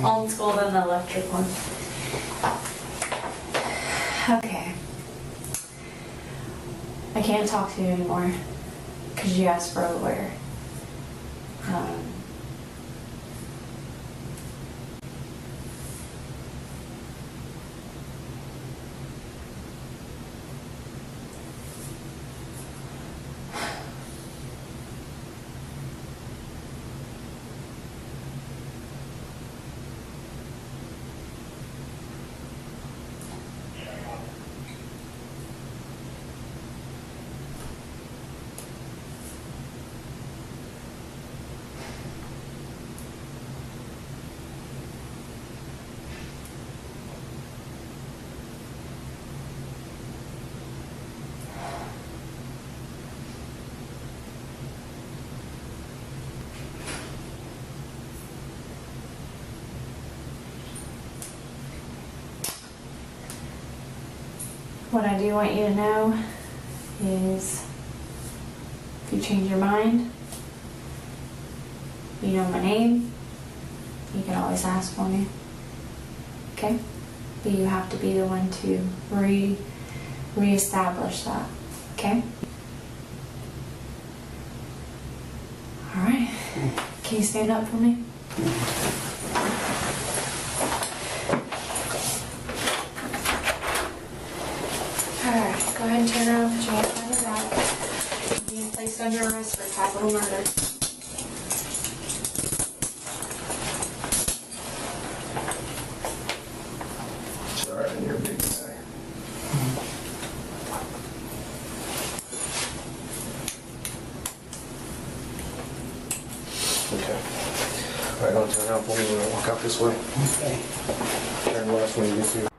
D: Old school than the electric one. Okay. I can't talk to you anymore because you asked for a lawyer. What I do want you to know is if you change your mind, you know my name, you can always ask for me. Okay? But you have to be the one to reestablish that. Okay? Alright. Can you stand up for me? Alright, go ahead and turn around, put your hands behind your back. You're being placed under arrest for capital murder.
F: Sorry, you're a big guy. Okay. All right, don't turn around for me when I walk out this way.
B: Okay.
F: Turn left when you get through.